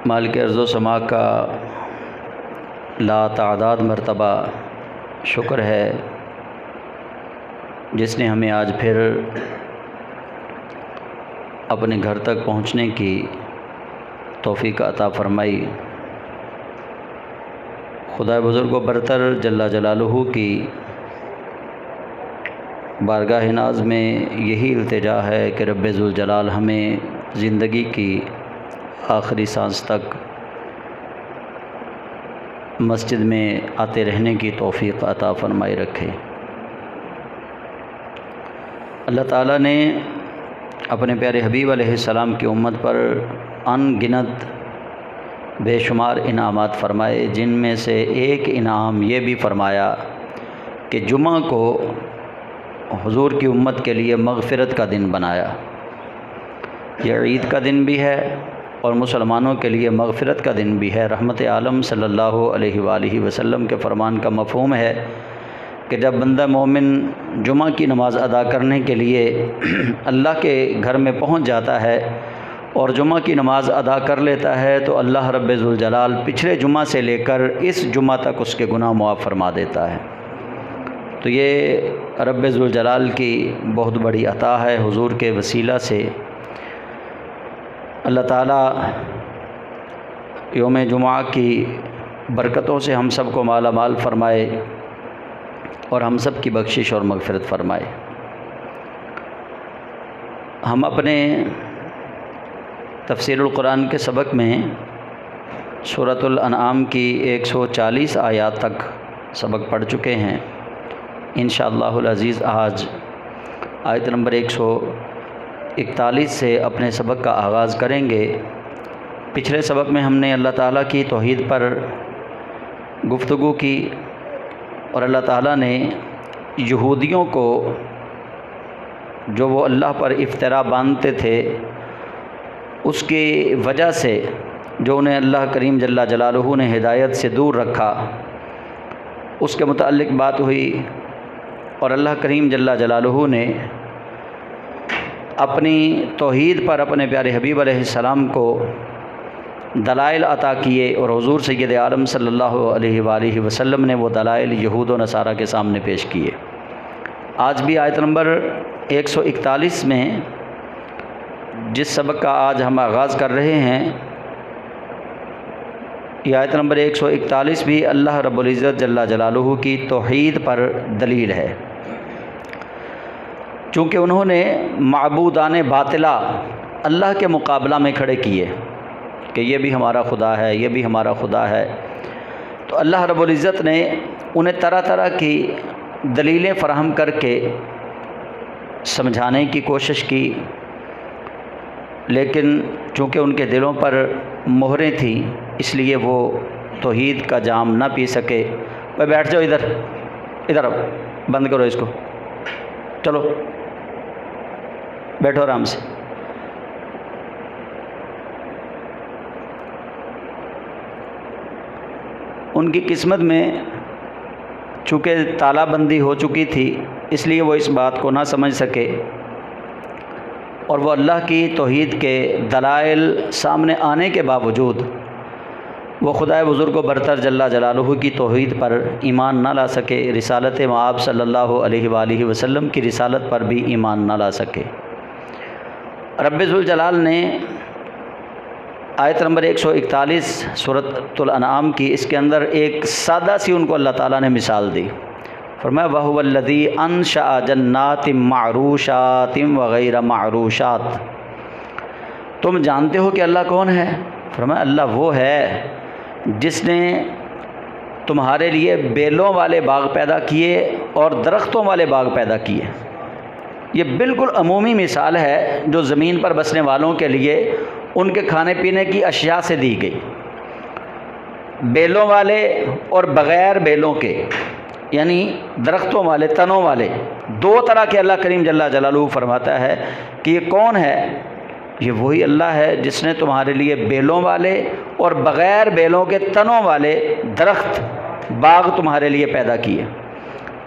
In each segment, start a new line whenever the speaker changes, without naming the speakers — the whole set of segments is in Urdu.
مالک ارض و سما کا لا تعداد مرتبہ شکر ہے جس نے ہمیں آج پھر اپنے گھر تک پہنچنے کی توفیق عطا فرمائی۔ خدا بزرگ و برتر جل جلالہ کی بارگاہ ناز میں یہی التجا ہے کہ رب ذوالجلال ہمیں زندگی کی آخری سانس تک مسجد میں آتے رہنے کی توفیق عطا فرمائی رکھے۔ اللہ تعالیٰ نے اپنے پیارے حبیب علیہ السلام کی امت پر ان گنت بے شمار انعامات فرمائے، جن میں سے ایک انعام یہ بھی فرمایا کہ جمعہ کو حضور کی امت کے لیے مغفرت کا دن بنایا۔ یہ عید کا دن بھی ہے اور مسلمانوں کے لیے مغفرت کا دن بھی ہے۔ رحمت عالم صلی اللہ علیہ وآلہ وسلم کے فرمان کا مفہوم ہے کہ جب بندہ مومن جمعہ کی نماز ادا کرنے کے لیے اللہ کے گھر میں پہنچ جاتا ہے اور جمعہ کی نماز ادا کر لیتا ہے تو اللہ رب ذوالجلال پچھلے جمعہ سے لے کر اس جمعہ تک اس کے گناہ معاف فرما دیتا ہے۔ تو یہ رب ذوالجلال کی بہت بڑی عطا ہے۔ حضور کے وسیلہ سے اللہ تعالیٰ یوم جمعہ کی برکتوں سے ہم سب کو مالا مال فرمائے اور ہم سب کی بخشش اور مغفرت فرمائے۔ ہم اپنے تفسیر القرآن کے سبق میں سورۃ الانعام کی 140 آیات تک سبق پڑھ چکے ہیں۔ انشاءاللہ العزیز آج آیت نمبر 141 سے اپنے سبق کا آغاز کریں گے۔ پچھلے سبق میں ہم نے اللہ تعالیٰ کی توحید پر گفتگو کی اور اللہ تعالیٰ نے یہودیوں کو جو وہ اللہ پر افترا باندھتے تھے اس کی وجہ سے جو انہیں اللہ کریم جل جلالہ نے ہدایت سے دور رکھا اس کے متعلق بات ہوئی، اور اللہ کریم جل جلالہ نے اپنی توحید پر اپنے پیارے حبیب علیہ السلام کو دلائل عطا کیے، اور حضور سید عالم صلی اللہ علیہ وآلہ وسلم نے وہ دلائل یہود و نصارہ کے سامنے پیش کیے۔ آج بھی آیت نمبر 141 میں جس سبق کا آج ہم آغاز کر رہے ہیں، یہ آیت نمبر 141 بھی اللہ رب العزت جل جلالہ کی توحید پر دلیل ہے، چونکہ انہوں نے معبودان باطلہ اللہ کے مقابلہ میں کھڑے کیے کہ یہ بھی ہمارا خدا ہے، یہ بھی ہمارا خدا ہے، تو اللہ رب العزت نے انہیں طرح طرح کی دلیلیں فراہم کر کے سمجھانے کی کوشش کی، لیکن چونکہ ان کے دلوں پر مہریں تھیں اس لیے وہ توحید کا جام نہ پی سکے۔ بھائی بیٹھ جاؤ، ادھر آؤ، بند کرو اس کو، چلو بیٹھو آرام سے۔ ان کی قسمت میں چونکہ تالا بندی ہو چکی تھی اس لیے وہ اس بات کو نہ سمجھ سکے، اور وہ اللہ کی توحید کے دلائل سامنے آنے کے باوجود وہ خدائے بزرگ و برتر جل جلالہ کی توحید پر ایمان نہ لا سکے، رسالت مآب صلی اللہ علیہ وآلہ وسلم کی رسالت پر بھی ایمان نہ لا سکے۔ رب ذوالجلال نے آیت نمبر 141 سورۃ الانعام کی اس کے اندر ایک سادہ سی ان کو اللہ تعالیٰ نے مثال دی۔ فرمایا وَهُوَ الَّذِي أَنشَأَ جَنَّاتٍ مَّعْرُوشَاتٍ وَغَيْرَ مَعْرُوشَاتٍ۔ تم جانتے ہو کہ اللہ کون ہے؟ فرمایا اللہ وہ ہے جس نے تمہارے لیے بیلوں والے باغ پیدا کیے اور درختوں والے باغ پیدا کیے۔ یہ بالکل عمومی مثال ہے جو زمین پر بسنے والوں کے لیے ان کے کھانے پینے کی اشیاء سے دی گئی۔ بیلوں والے اور بغیر بیلوں کے، یعنی درختوں والے، تنوں والے، دو طرح کے اللہ کریم جل جلالہ فرماتا ہے کہ یہ کون ہے؟ یہ وہی اللہ ہے جس نے تمہارے لیے بیلوں والے اور بغیر بیلوں کے تنوں والے درخت باغ تمہارے لیے پیدا کیے۔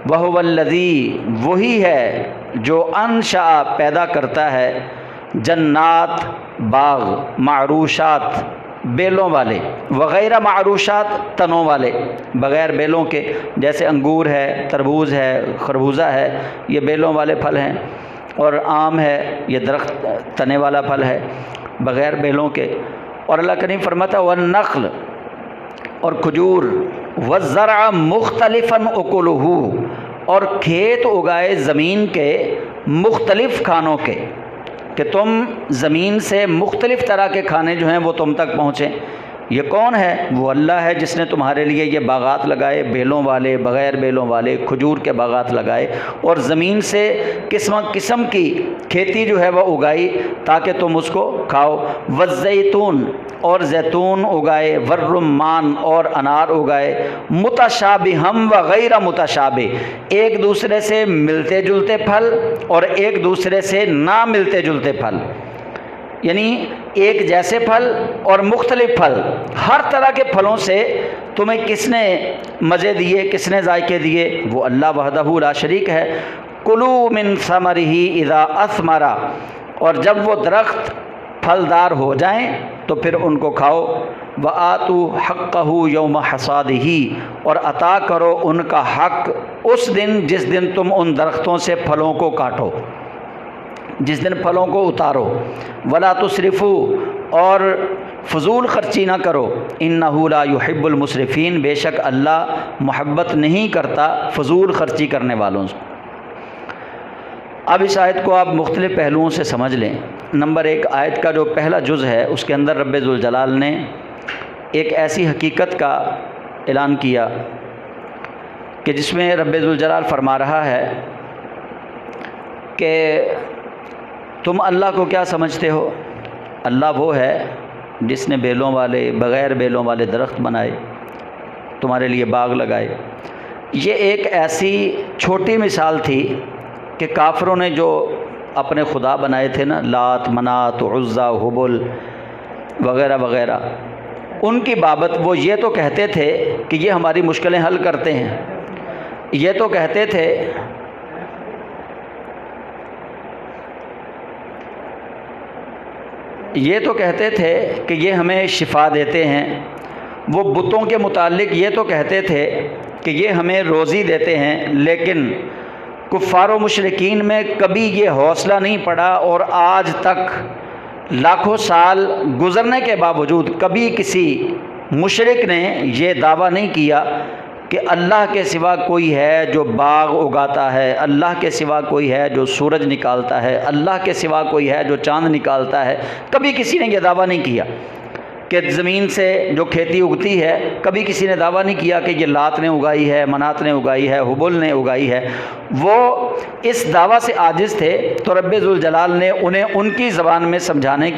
وَهُوَ الَّذِي، وہی ہے جو انشاء پیدا کرتا ہے، جنات باغ، معروشات بیلوں والے، وغیرہ معروشات تنوں والے، بغیر بیلوں کے، جیسے انگور ہے، تربوز ہے، خربوزہ ہے، یہ بیلوں والے پھل ہیں، اور آم ہے، یہ درخت تنے والا پھل ہے بغیر بیلوں کے۔ اور اللہ کریم فرماتا ہے والنخل، اور کھجور، والزرع مختلفاً اکلہ، اور کھیت اگائے زمین کے مختلف کھانوں کے، کہ تم زمین سے مختلف طرح کے کھانے جو ہیں وہ تم تک پہنچیں۔ یہ کون ہے؟ وہ اللہ ہے جس نے تمہارے لیے یہ باغات لگائے، بیلوں والے، بغیر بیلوں والے، کھجور کے باغات لگائے، اور زمین سے قسم قسم کی کھیتی جو ہے وہ اگائی تاکہ تم اس کو کھاؤ۔ والزیتون، اور زیتون اگائے، والرمان، اور انار اگائے، متشابہم وغیر متشابہ، ایک دوسرے سے ملتے جلتے پھل اور ایک دوسرے سے نہ ملتے جلتے پھل، یعنی ایک جیسے پھل اور مختلف پھل۔ ہر طرح کے پھلوں سے تمہیں کس نے مزے دیے، کس نے ذائقے دیے؟ وہ اللہ وحدہ لا شریک ہے۔ کلوا من ثمرہ اذا اثمر، اور جب وہ درخت پھلدار ہو جائیں تو پھر ان کو کھاؤ۔ وآتوا حقہ یوم حصادہ، اور عطا کرو ان کا حق اس دن جس دن تم ان درختوں سے پھلوں کو کاٹو، جس دن پھلوں کو اتارو۔ ولا تسرفوا، اور فضول خرچی نہ کرو۔ انہ لا یحب المسرفین، بے شک اللہ محبت نہیں کرتا فضول خرچی کرنے والوں سے۔ اب اس آیت کو آپ مختلف پہلوؤں سے سمجھ لیں۔ نمبر ایک، آیت کا جو پہلا جز ہے اس کے اندر رب ذوالجلال نے ایک ایسی حقیقت کا اعلان کیا کہ جس میں رب ذوالجلال فرما رہا ہے کہ تم اللہ کو کیا سمجھتے ہو؟ اللہ وہ ہے جس نے بیلوں والے، بغیر بیلوں والے درخت بنائے، تمہارے لیے باغ لگائے۔ یہ ایک ایسی چھوٹی مثال تھی کہ کافروں نے جو اپنے خدا بنائے تھے نا، لات، منات، عزا، حبل وغیرہ وغیرہ، ان کی بابت وہ یہ تو کہتے تھے کہ یہ ہماری مشکلیں حل کرتے ہیں، یہ تو کہتے تھے کہ یہ ہمیں شفا دیتے ہیں۔ وہ بتوں کے متعلق یہ تو کہتے تھے کہ یہ ہمیں روزی دیتے ہیں، لیکن کفار و مشرکین میں کبھی یہ حوصلہ نہیں پڑا، اور آج تک لاکھوں سال گزرنے کے باوجود کبھی کسی مشرک نے یہ دعویٰ نہیں کیا کہ اللہ کے سوا کوئی ہے جو باغ اگاتا ہے، اللہ کے سوا کوئی ہے جو سورج نکالتا ہے، اللہ کے سوا کوئی ہے جو چاند نکالتا ہے۔ کبھی کسی نے یہ دعویٰ نہیں کیا کہ زمین سے جو کھیتی اگتی ہے، کبھی کسی نے دعویٰ نہیں کیا کہ یہ لات نے اگائی ہے، منات نے اگائی ہے، حبل نے اگائی ہے۔ وہ اس دعویٰ سے عاجز تھے، تو رب ذوالجلال نے انہیں ان کی زبان میں سمجھانے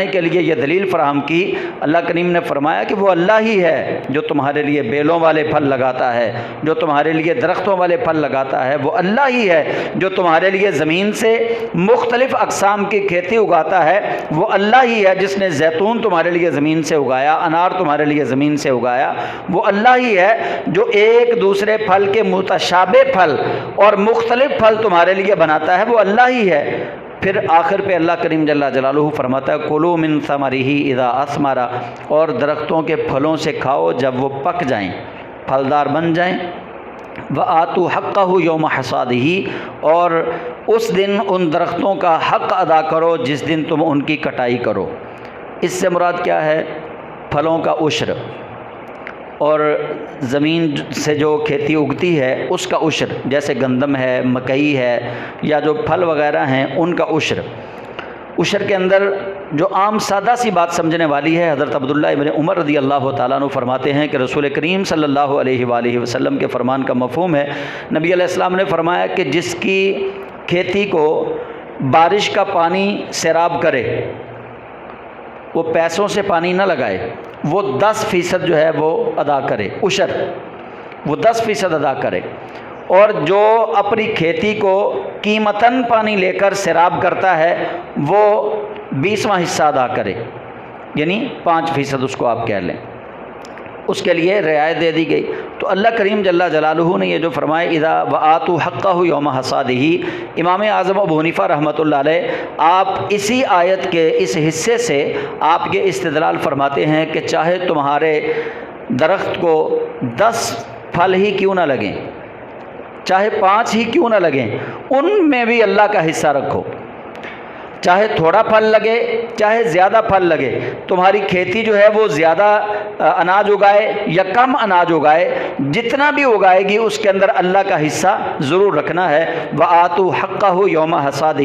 کے لیے یہ دلیل فراہم کی۔ اللہ کریم نے فرمایا کہ وہ اللہ ہی ہے جو تمہارے لیے بیلوں والے پھل لگاتا ہے، جو تمہارے لیے درختوں والے پھل لگاتا ہے، وہ اللہ ہی ہے جو تمہارے لیے زمین سے مختلف اقسام کی کھیتی اگاتا ہے، وہ اللہ ہی ہے جس نے زیتون تمہارے لیے زمین سے اگایا، انار تمہارے لیے زمین سے اگایا، وہ اللہ ہی ہے جو ایک دوسرے پھل کے متشابہ پھل اور مختلف پھل تمہارے لیے بناتا ہے، وہ اللہ ہی ہے۔ پھر آخر پہ اللہ کریم جل جلالہ فرماتا ہے کلوا من ثمرہ اذا اثمر، اور درختوں کے پھلوں سے کھاؤ جب وہ پک جائیں، پھلدار بن جائیں۔ وآتوا حقہ یوم حصادہ، اور اس دن ان درختوں کا حق ادا کرو جس دن تم ان کی کٹائی کرو۔ اس سے مراد کیا ہے؟ پھلوں کا عشر، اور زمین سے جو کھیتی اگتی ہے اس کا عشر، جیسے گندم ہے، مکئی ہے، یا جو پھل وغیرہ ہیں ان کا عشر۔ عشر کے اندر جو عام سادہ سی بات سمجھنے والی ہے، حضرت عبداللہ ابن عمر رضی اللہ تعالیٰ عنہ فرماتے ہیں کہ رسول کریم صلی اللہ علیہ وآلہ وسلم کے فرمان کا مفہوم ہے، نبی علیہ السلام نے فرمایا کہ جس کی کھیتی کو بارش کا پانی سیراب کرے، وہ پیسوں سے پانی نہ لگائے، وہ 10% جو ہے وہ ادا کرے، عشر وہ 10% ادا کرے، اور جو اپنی کھیتی کو قیمتاً پانی لے کر سیراب کرتا ہے وہ 20واں حصہ ادا کرے، یعنی 5% اس کو آپ کہہ لیں۔ اس کے لیے رعایت دے دی گئی۔ تو اللہ کریم جل جلالہ نے یہ جو فرمائے اذا وآتوا حقہ یوم حصادہ، امام اعظم ابو حنیفہ رحمۃ اللہ علیہ آپ اسی آیت کے اس حصے سے آپ کے استدلال فرماتے ہیں کہ چاہے تمہارے درخت کو 10 پھل ہی کیوں نہ لگیں، چاہے 5 ہی کیوں نہ لگیں، ان میں بھی اللہ کا حصہ رکھو، چاہے تھوڑا پھل لگے چاہے زیادہ پھل لگے، تمہاری کھیتی جو ہے وہ زیادہ اناج اگائے یا کم اناج اگائے، جتنا بھی اگائے گی اس کے اندر اللہ کا حصہ ضرور رکھنا ہے۔ وآتوا حقہ یوم حصادہ،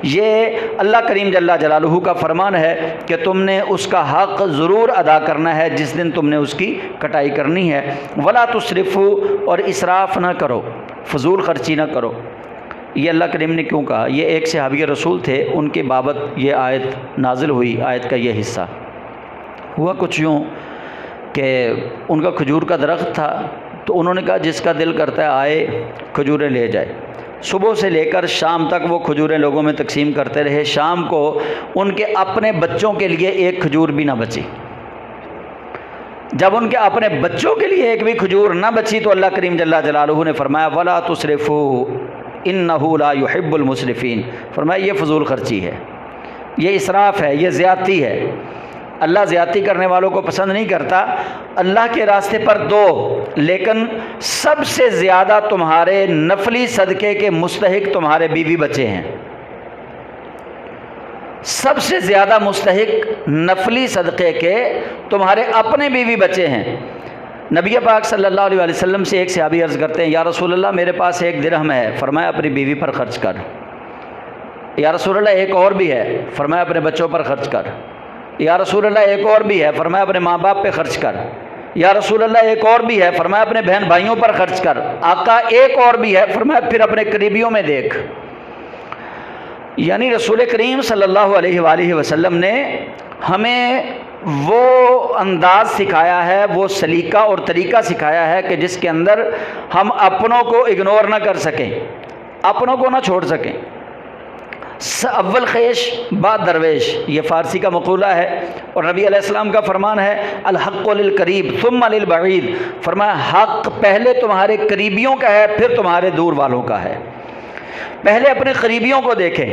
یہ اللہ کریم جل جلالہ کا فرمان ہے کہ تم نے اس کا حق ضرور ادا کرنا ہے جس دن تم نے اس کی کٹائی کرنی ہے۔ ولا تسرفوا، اور اسراف نہ کرو، فضول خرچی نہ کرو۔ یہ اللہ کریم نے کیوں کہا؟ یہ ایک صحابی رسول تھے، ان کے بابت یہ آیت نازل ہوئی۔ آیت کا یہ حصہ ہوا کچھ یوں کہ ان کا کھجور کا درخت تھا، تو انہوں نے کہا جس کا دل کرتا ہے آئے کھجوریں لے جائے۔ صبح سے لے کر شام تک وہ کھجوریں لوگوں میں تقسیم کرتے رہے، شام کو ان کے اپنے بچوں کے لیے ایک کھجور بھی نہ بچی۔ جب ان کے اپنے بچوں کے لیے ایک بھی کھجور نہ بچی تو اللہ کریم جل جلالہ نے فرمایا ولا تسرفوا انہ لا یحب المسرفین، فرمایا یہ فضول خرچی ہے، یہ اسراف ہے، یہ زیادتی ہے، اللہ زیادتی کرنے والوں کو پسند نہیں کرتا۔ اللہ کے راستے پر دو، لیکن سب سے زیادہ تمہارے نفلی صدقے کے مستحق تمہارے بیوی بچے ہیں، سب سے زیادہ مستحق نفلی صدقے کے تمہارے اپنے بیوی بچے ہیں۔ نبی پاک صلی اللہ علیہ وسلم سے ایک صحابی عرض کرتے ہیں یا رسول اللہ میرے پاس 1 درہم ہے، فرمایا اپنی بیوی پر خرچ کر۔ یا رسول اللہ ایک اور بھی ہے، فرمایا اپنے بچوں پر خرچ کر۔ یا رسول اللہ ایک اور بھی ہے، فرمایا اپنے ماں باپ پہ خرچ کر۔ یا رسول اللہ ایک اور بھی ہے، فرمایا اپنے بہن بھائیوں پر خرچ کر۔ آقا ایک اور بھی ہے، فرمایا پھر اپنے قریبیوں میں دیکھ۔ یعنی رسول کریم صلی اللہ علیہ وآلہ وسلم نے ہمیں وہ انداز سکھایا ہے، وہ سلیقہ اور طریقہ سکھایا ہے کہ جس کے اندر ہم اپنوں کو اگنور نہ کر سکیں، اپنوں کو نہ چھوڑ سکیں۔ اول خیش بعد درویش، یہ فارسی کا مقولہ ہے، اور نبی علیہ السلام کا فرمان ہے الحق للقریب ثم للبعید، فرمایا حق پہلے تمہارے قریبیوں کا ہے پھر تمہارے دور والوں کا ہے۔ پہلے اپنے قریبیوں کو دیکھیں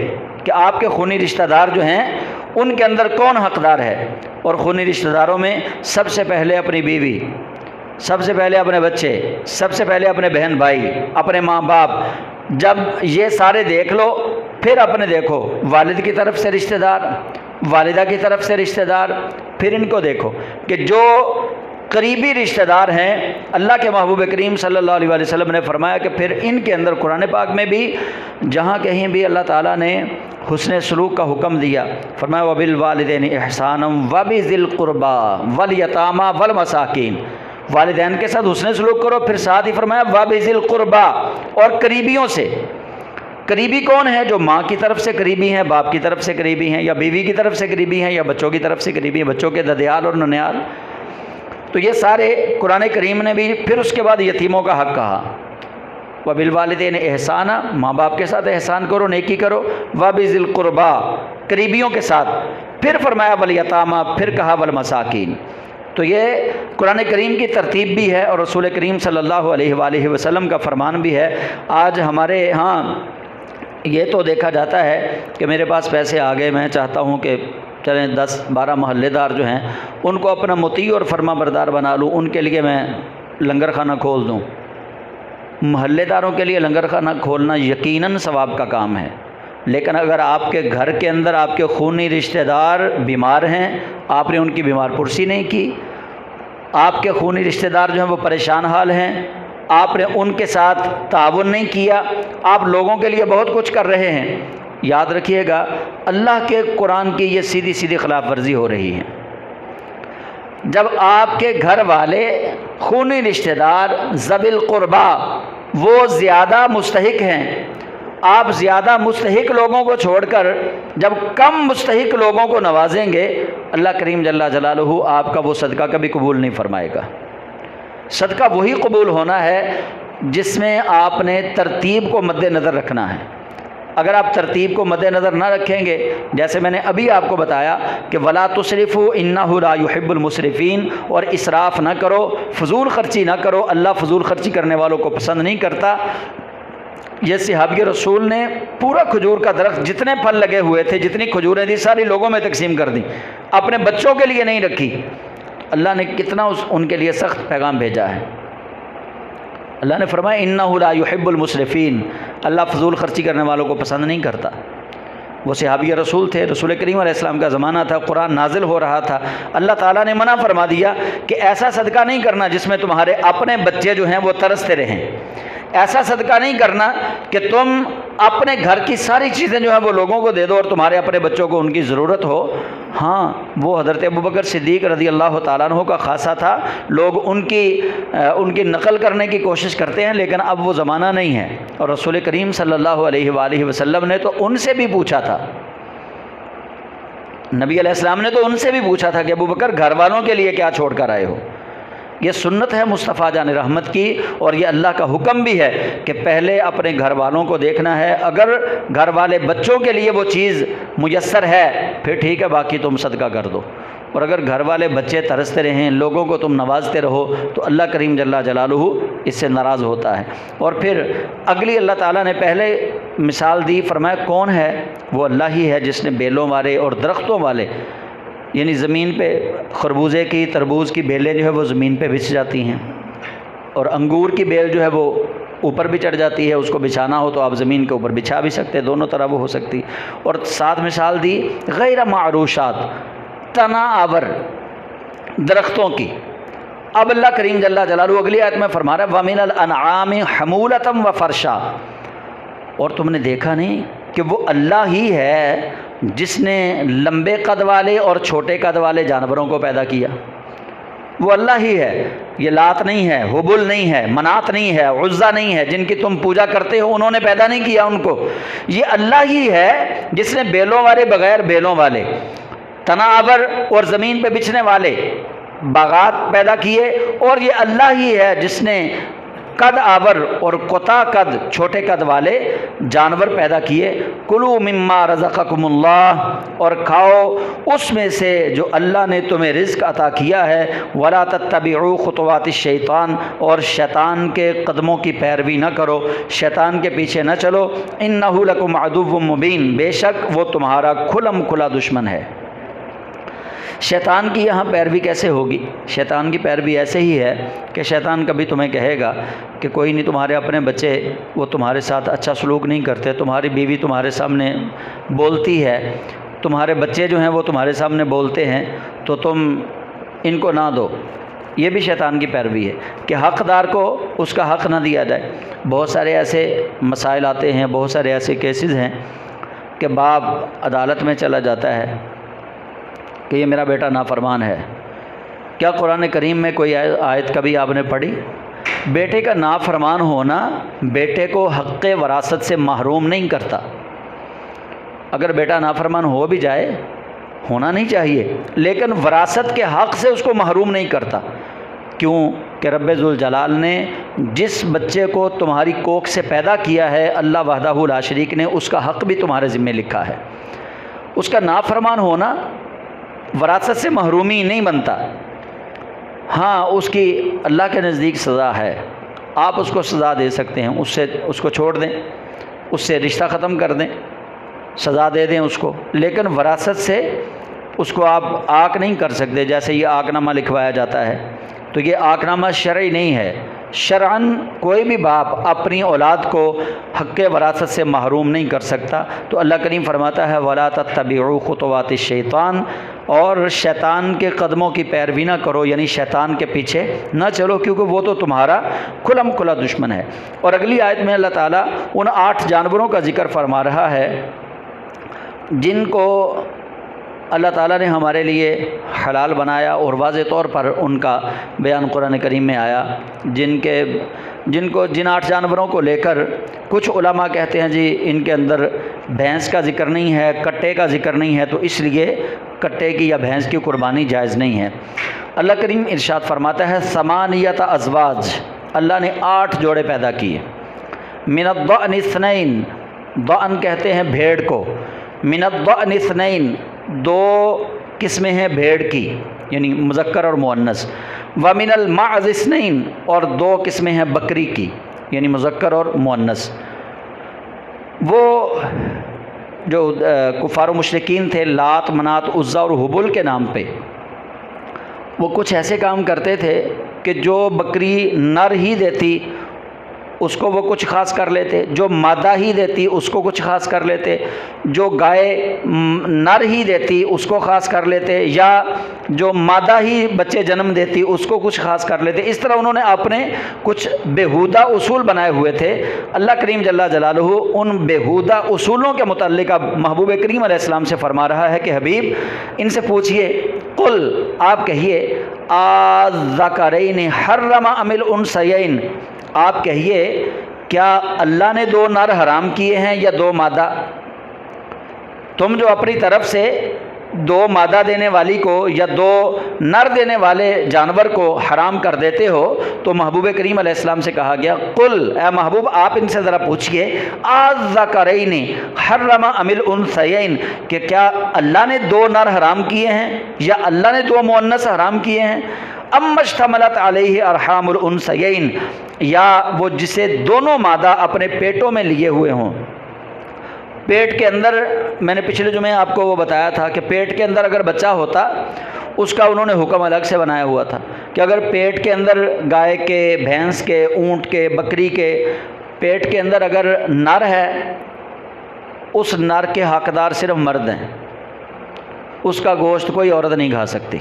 کہ آپ کے خونی رشتہ دار جو ہیں ان کے اندر کون حقدار ہے، اور خونی رشتہ داروں میں سب سے پہلے اپنی بیوی، سب سے پہلے اپنے بچے، سب سے پہلے اپنے بہن بھائی، اپنے ماں باپ۔ جب یہ سارے دیکھ لو پھر اپنے دیکھو والد کی طرف سے رشتہ دار، والدہ کی طرف سے رشتہ دار، پھر ان کو دیکھو کہ جو قریبی رشتہ دار ہیں اللہ کے محبوب کریم صلی اللہ علیہ وسلم نے فرمایا کہ پھر ان کے اندر قرآن پاک میں بھی جہاں کہیں بھی اللہ تعالیٰ نے حسن سلوک کا حکم دیا، فرمایا وبالوالدین احسانا وبذی القربى والیتامی والمساکین، والدین کے ساتھ حسن سلوک کرو، پھر ساتھ ہی فرمایا وبذی القربى، اور قریبیوں سے۔ قریبی کون ہے؟ جو ماں کی طرف سے قریبی ہیں، باپ کی طرف سے قریبی ہیں، یا بیوی کی طرف سے قریبی ہیں، یا بچوں کی طرف سے قریبی ہیں، بچوں کے ددیال اور ننیال۔ تو یہ سارے قرآن کریم نے بھی پھر اس کے بعد یتیموں کا حق کہا، وبالوالدین احسانا، ماں باپ کے ساتھ احسان کرو، نیکی کرو، وبذی القربى، قریبیوں کے ساتھ، پھر فرمایا والیتامی، پھر کہا والمساکین۔ تو یہ قرآن کریم کی ترتیب بھی ہے اور رسول کریم صلی اللہ علیہ وآلہ وسلم کا فرمان بھی ہے۔ آج ہمارے ہاں یہ تو دیکھا جاتا ہے کہ میرے پاس پیسے آ گئے، میں چاہتا ہوں کہ چلیں 10-12 محلے دار جو ہیں ان کو اپنا مطیع اور فرما بردار بنا لوں، ان کے لیے میں لنگر خانہ کھول دوں۔ محلے داروں کے لیے لنگر خانہ کھولنا یقیناً ثواب کا کام ہے، لیکن اگر آپ کے گھر کے اندر آپ کے خونی رشتہ دار بیمار ہیں، آپ نے ان کی بیمار پرسی نہیں کی، آپ کے خونی رشتہ دار جو ہیں وہ پریشان حال ہیں، آپ نے ان کے ساتھ تعاون نہیں کیا، آپ لوگوں کے لیے بہت کچھ کر رہے ہیں، یاد رکھیے گا اللہ کے قرآن کی یہ سیدھی سیدھی خلاف ورزی ہو رہی ہے۔ جب آپ کے گھر والے خونی رشتہ دار ذوی القربى وہ زیادہ مستحق ہیں، آپ زیادہ مستحق لوگوں کو چھوڑ کر جب کم مستحق لوگوں کو نوازیں گے، اللہ کریم جل جلالہ آپ کا وہ صدقہ کبھی قبول نہیں فرمائے گا۔ صدقہ وہی قبول ہونا ہے جس میں آپ نے ترتیب کو مد نظر رکھنا ہے۔ اگر آپ ترتیب کو مد نظر نہ رکھیں گے، جیسے میں نے ابھی آپ کو بتایا کہ ولا تسرفوا انہ لا يحب المسرفین، اور اسراف نہ کرو، فضول خرچی نہ کرو، اللہ فضول خرچی کرنے والوں کو پسند نہیں کرتا۔ یہ صحابی رسول نے پورا کھجور کا درخت، جتنے پھل لگے ہوئے تھے، جتنی کھجوریں تھی، ساری لوگوں میں تقسیم کر دیں، اپنے بچوں کے لیے نہیں رکھی۔ اللہ نے کتنا ان کے لیے سخت پیغام بھیجا ہے۔ اللہ نے فرمایا انہ لا يحب المسرفین، اللہ فضول خرچی کرنے والوں کو پسند نہیں کرتا۔ وہ صحابی رسول تھے، رسول کریم علیہ السلام کا زمانہ تھا، قرآن نازل ہو رہا تھا، اللہ تعالیٰ نے منع فرما دیا کہ ایسا صدقہ نہیں کرنا جس میں تمہارے اپنے بچے جو ہیں وہ ترستے رہیں، ایسا صدقہ نہیں کرنا کہ تم اپنے گھر کی ساری چیزیں جو ہیں وہ لوگوں کو دے دو اور تمہارے اپنے بچوں کو ان کی ضرورت ہو۔ ہاں، وہ حضرت ابوبکر صدیق رضی اللہ تعالیٰ عنہ کا خاصہ تھا، لوگ ان کی نقل کرنے کی کوشش کرتے ہیں، لیکن اب وہ زمانہ نہیں ہے، اور رسول کریم صلی اللہ علیہ وآلہ وسلم نے تو ان سے بھی پوچھا تھا، نبی علیہ السلام نے تو ان سے بھی پوچھا تھا کہ ابوبکر گھر والوں کے لیے کیا چھوڑ کر آئے ہو۔ یہ سنت ہے مصطفیٰ جان رحمت کی، اور یہ اللہ کا حکم بھی ہے کہ پہلے اپنے گھر والوں کو دیکھنا ہے، اگر گھر والے بچوں کے لیے وہ چیز میسر ہے پھر ٹھیک ہے، باقی تم صدقہ کر دو، اور اگر گھر والے بچے ترستے رہیں، لوگوں کو تم نوازتے رہو، تو اللہ کریم جل جلالہ اس سے ناراض ہوتا ہے۔ اور پھر اگلی اللہ تعالیٰ نے پہلے مثال دی، فرمایا کون ہے؟ وہ اللہ ہی ہے جس نے بیلوں والے اور درختوں والے، یعنی زمین پہ خربوزے کی، تربوز کی بیلیں جو ہے وہ زمین پہ بچھ جاتی ہیں، اور انگور کی بیل جو ہے وہ اوپر بھی چڑھ جاتی ہے، اس کو بچھانا ہو تو آپ زمین کے اوپر بچھا بھی سکتے، دونوں طرح وہ ہو سکتی۔ اور ساتھ مثال دی غیر معروشات، تنا آور درختوں کی۔ اب اللہ کریم جل جلالہ اگلی آیت میں فرما رہا ہے وَمِنَ الْأَنْعَامِ حَمُولَةً وَفَرْشًا، اور تم نے دیکھا نہیں کہ وہ اللہ ہی ہے جس نے لمبے قد والے اور چھوٹے قد والے جانوروں کو پیدا کیا؟ وہ اللہ ہی ہے، یہ لات نہیں ہے، حبل نہیں ہے، منات نہیں ہے، عزا نہیں ہے جن کی تم پوجا کرتے ہو، انہوں نے پیدا نہیں کیا ان کو، یہ اللہ ہی ہے جس نے بیلوں والے بغیر بیلوں والے، تناور اور زمین پہ بچھنے والے باغات پیدا کیے، اور یہ اللہ ہی ہے جس نے قد آور اور قطع قد چھوٹے قد والے جانور پیدا کیے۔ کلوا مما رزقکم اللہ، اور کھاؤ اس میں سے جو اللہ نے تمہیں رزق عطا کیا ہے، ولا تتبعوا خطوات الشیطان، اور شیطان کے قدموں کی پیروی نہ کرو، شیطان کے پیچھے نہ چلو، انہ لکم عدو مبین، بے شک وہ تمہارا کھلم کھلا دشمن ہے۔ شیطان کی یہاں پیروی کیسے ہوگی؟ شیطان کی پیروی ایسے ہی ہے کہ شیطان کبھی تمہیں کہے گا کہ کوئی نہیں، تمہارے اپنے بچے وہ تمہارے ساتھ اچھا سلوک نہیں کرتے، تمہاری بیوی تمہارے سامنے بولتی ہے، تمہارے بچے جو ہیں وہ تمہارے سامنے بولتے ہیں، تو تم ان کو نہ دو۔ یہ بھی شیطان کی پیروی ہے کہ حقدار کو اس کا حق نہ دیا جائے۔ بہت سارے ایسے مسائل آتے ہیں، بہت سارے ایسے کیسز ہیں کہ باپ عدالت میں چلا جاتا ہے کہ یہ میرا بیٹا نافرمان ہے۔ کیا قرآن کریم میں کوئی آیت کبھی آپ نے پڑھی؟ بیٹے کا نافرمان ہونا بیٹے کو حق وراثت سے محروم نہیں کرتا۔ اگر بیٹا نافرمان ہو بھی جائے، ہونا نہیں چاہیے، لیکن وراثت کے حق سے اس کو محروم نہیں کرتا۔ کیوں کہ رب ذوالجلال نے جس بچے کو تمہاری کوکھ سے پیدا کیا ہے، اللہ وحدہ لا شریک نے اس کا حق بھی تمہارے ذمہ لکھا ہے۔ اس کا نافرمان ہونا وراثت سے محرومی نہیں بنتا، ہاں اس کی اللہ کے نزدیک سزا ہے، آپ اس کو سزا دے سکتے ہیں، اس کو چھوڑ دیں، اس سے رشتہ ختم کر دیں، سزا دے دیں اس کو، لیکن وراثت سے اس کو آپ آق نہیں کر سکتے۔ جیسے یہ آق نامہ لکھوایا جاتا ہے تو یہ آق نامہ شرعی نہیں ہے۔ شرعاً کوئی بھی باپ اپنی اولاد کو حق وراثت سے محروم نہیں کر سکتا۔ تو اللہ کریم فرماتا ہے وَلَا تَتَّبِعُوا خُطُوَاتِ الشَّیطان، اور شیطان کے قدموں کی پیروی نہ کرو، یعنی شیطان کے پیچھے نہ چلو، کیونکہ وہ تو تمہارا کھلم کھلا دشمن ہے۔ اور اگلی آیت میں اللہ تعالیٰ ان 8 جانوروں کا ذکر فرما رہا ہے جن کو اللہ تعالیٰ نے ہمارے لیے حلال بنایا، اور واضح طور پر ان کا بیان قرآن کریم میں آیا، جن 8 جانوروں کو لے کر کچھ علماء کہتے ہیں جی ان کے اندر بھینس کا ذکر نہیں ہے، کٹے کا ذکر نہیں ہے، تو اس لیے کٹے کی یا بھینس کی قربانی جائز نہیں ہے۔ اللہ کریم ارشاد فرماتا ہے 8 ازواج، اللہ نے 8 جوڑے پیدا کیے، من الضأن 2، ضأن کہتے ہیں بھیڑ کو، من الضأن اثنین، دو قسمیں ہیں بھیڑ کی یعنی مذکر اور مؤنث، ومن المعز اثنین، اور دو قسمیں ہیں بکری کی یعنی مذکر اور مؤنث۔ وہ جو کفار و مشرکین تھے لات، منات، عزا اور حبل کے نام پہ، وہ کچھ ایسے کام کرتے تھے کہ جو بکری نر ہی دیتی اس کو وہ کچھ خاص کر لیتے، جو مادہ ہی دیتی اس کو کچھ خاص کر لیتے، جو گائے نر ہی دیتی اس کو خاص کر لیتے، یا جو مادہ ہی بچے جنم دیتی اس کو کچھ خاص کر لیتے۔ اس طرح انہوں نے اپنے کچھ بیہودہ اصول بنائے ہوئے تھے۔ اللہ کریم جل جلالہ ان بیہودہ اصولوں کے متعلق اب محبوب کریم علیہ السلام سے فرما رہا ہے کہ حبیب ان سے پوچھئے، قل، آپ کہیے، آذکرین حرم ام الانثیین، آپ کہیے کیا اللہ نے دو نر حرام کیے ہیں یا دو مادہ؟ تم جو اپنی طرف سے دو مادہ دینے والی کو یا دو نر دینے والے جانور کو حرام کر دیتے ہو، تو محبوب کریم علیہ السلام سے کہا گیا، قل، اے محبوب آپ ان سے ذرا پوچھئے، آذکرین حرم ام الانثیین، کہ کیا اللہ نے دو نر حرام کیے ہیں یا اللہ نے دو مؤنث حرام کیے ہیں؟ ام اشتملت علیہ ارحام الانثیین، یا وہ جسے دونوں مادہ اپنے پیٹوں میں لیے ہوئے ہوں۔ پیٹ کے اندر، میں نے پچھلے جمعے آپ کو وہ بتایا تھا کہ پیٹ کے اندر اگر بچہ ہوتا اس کا انہوں نے حکم الگ سے بنایا ہوا تھا کہ اگر پیٹ کے اندر گائے کے، بھینس کے، اونٹ کے، بکری کے پیٹ کے اندر اگر نر ہے، اس نر کے حقدار صرف مرد ہیں، اس کا گوشت کوئی عورت نہیں کھا سکتی۔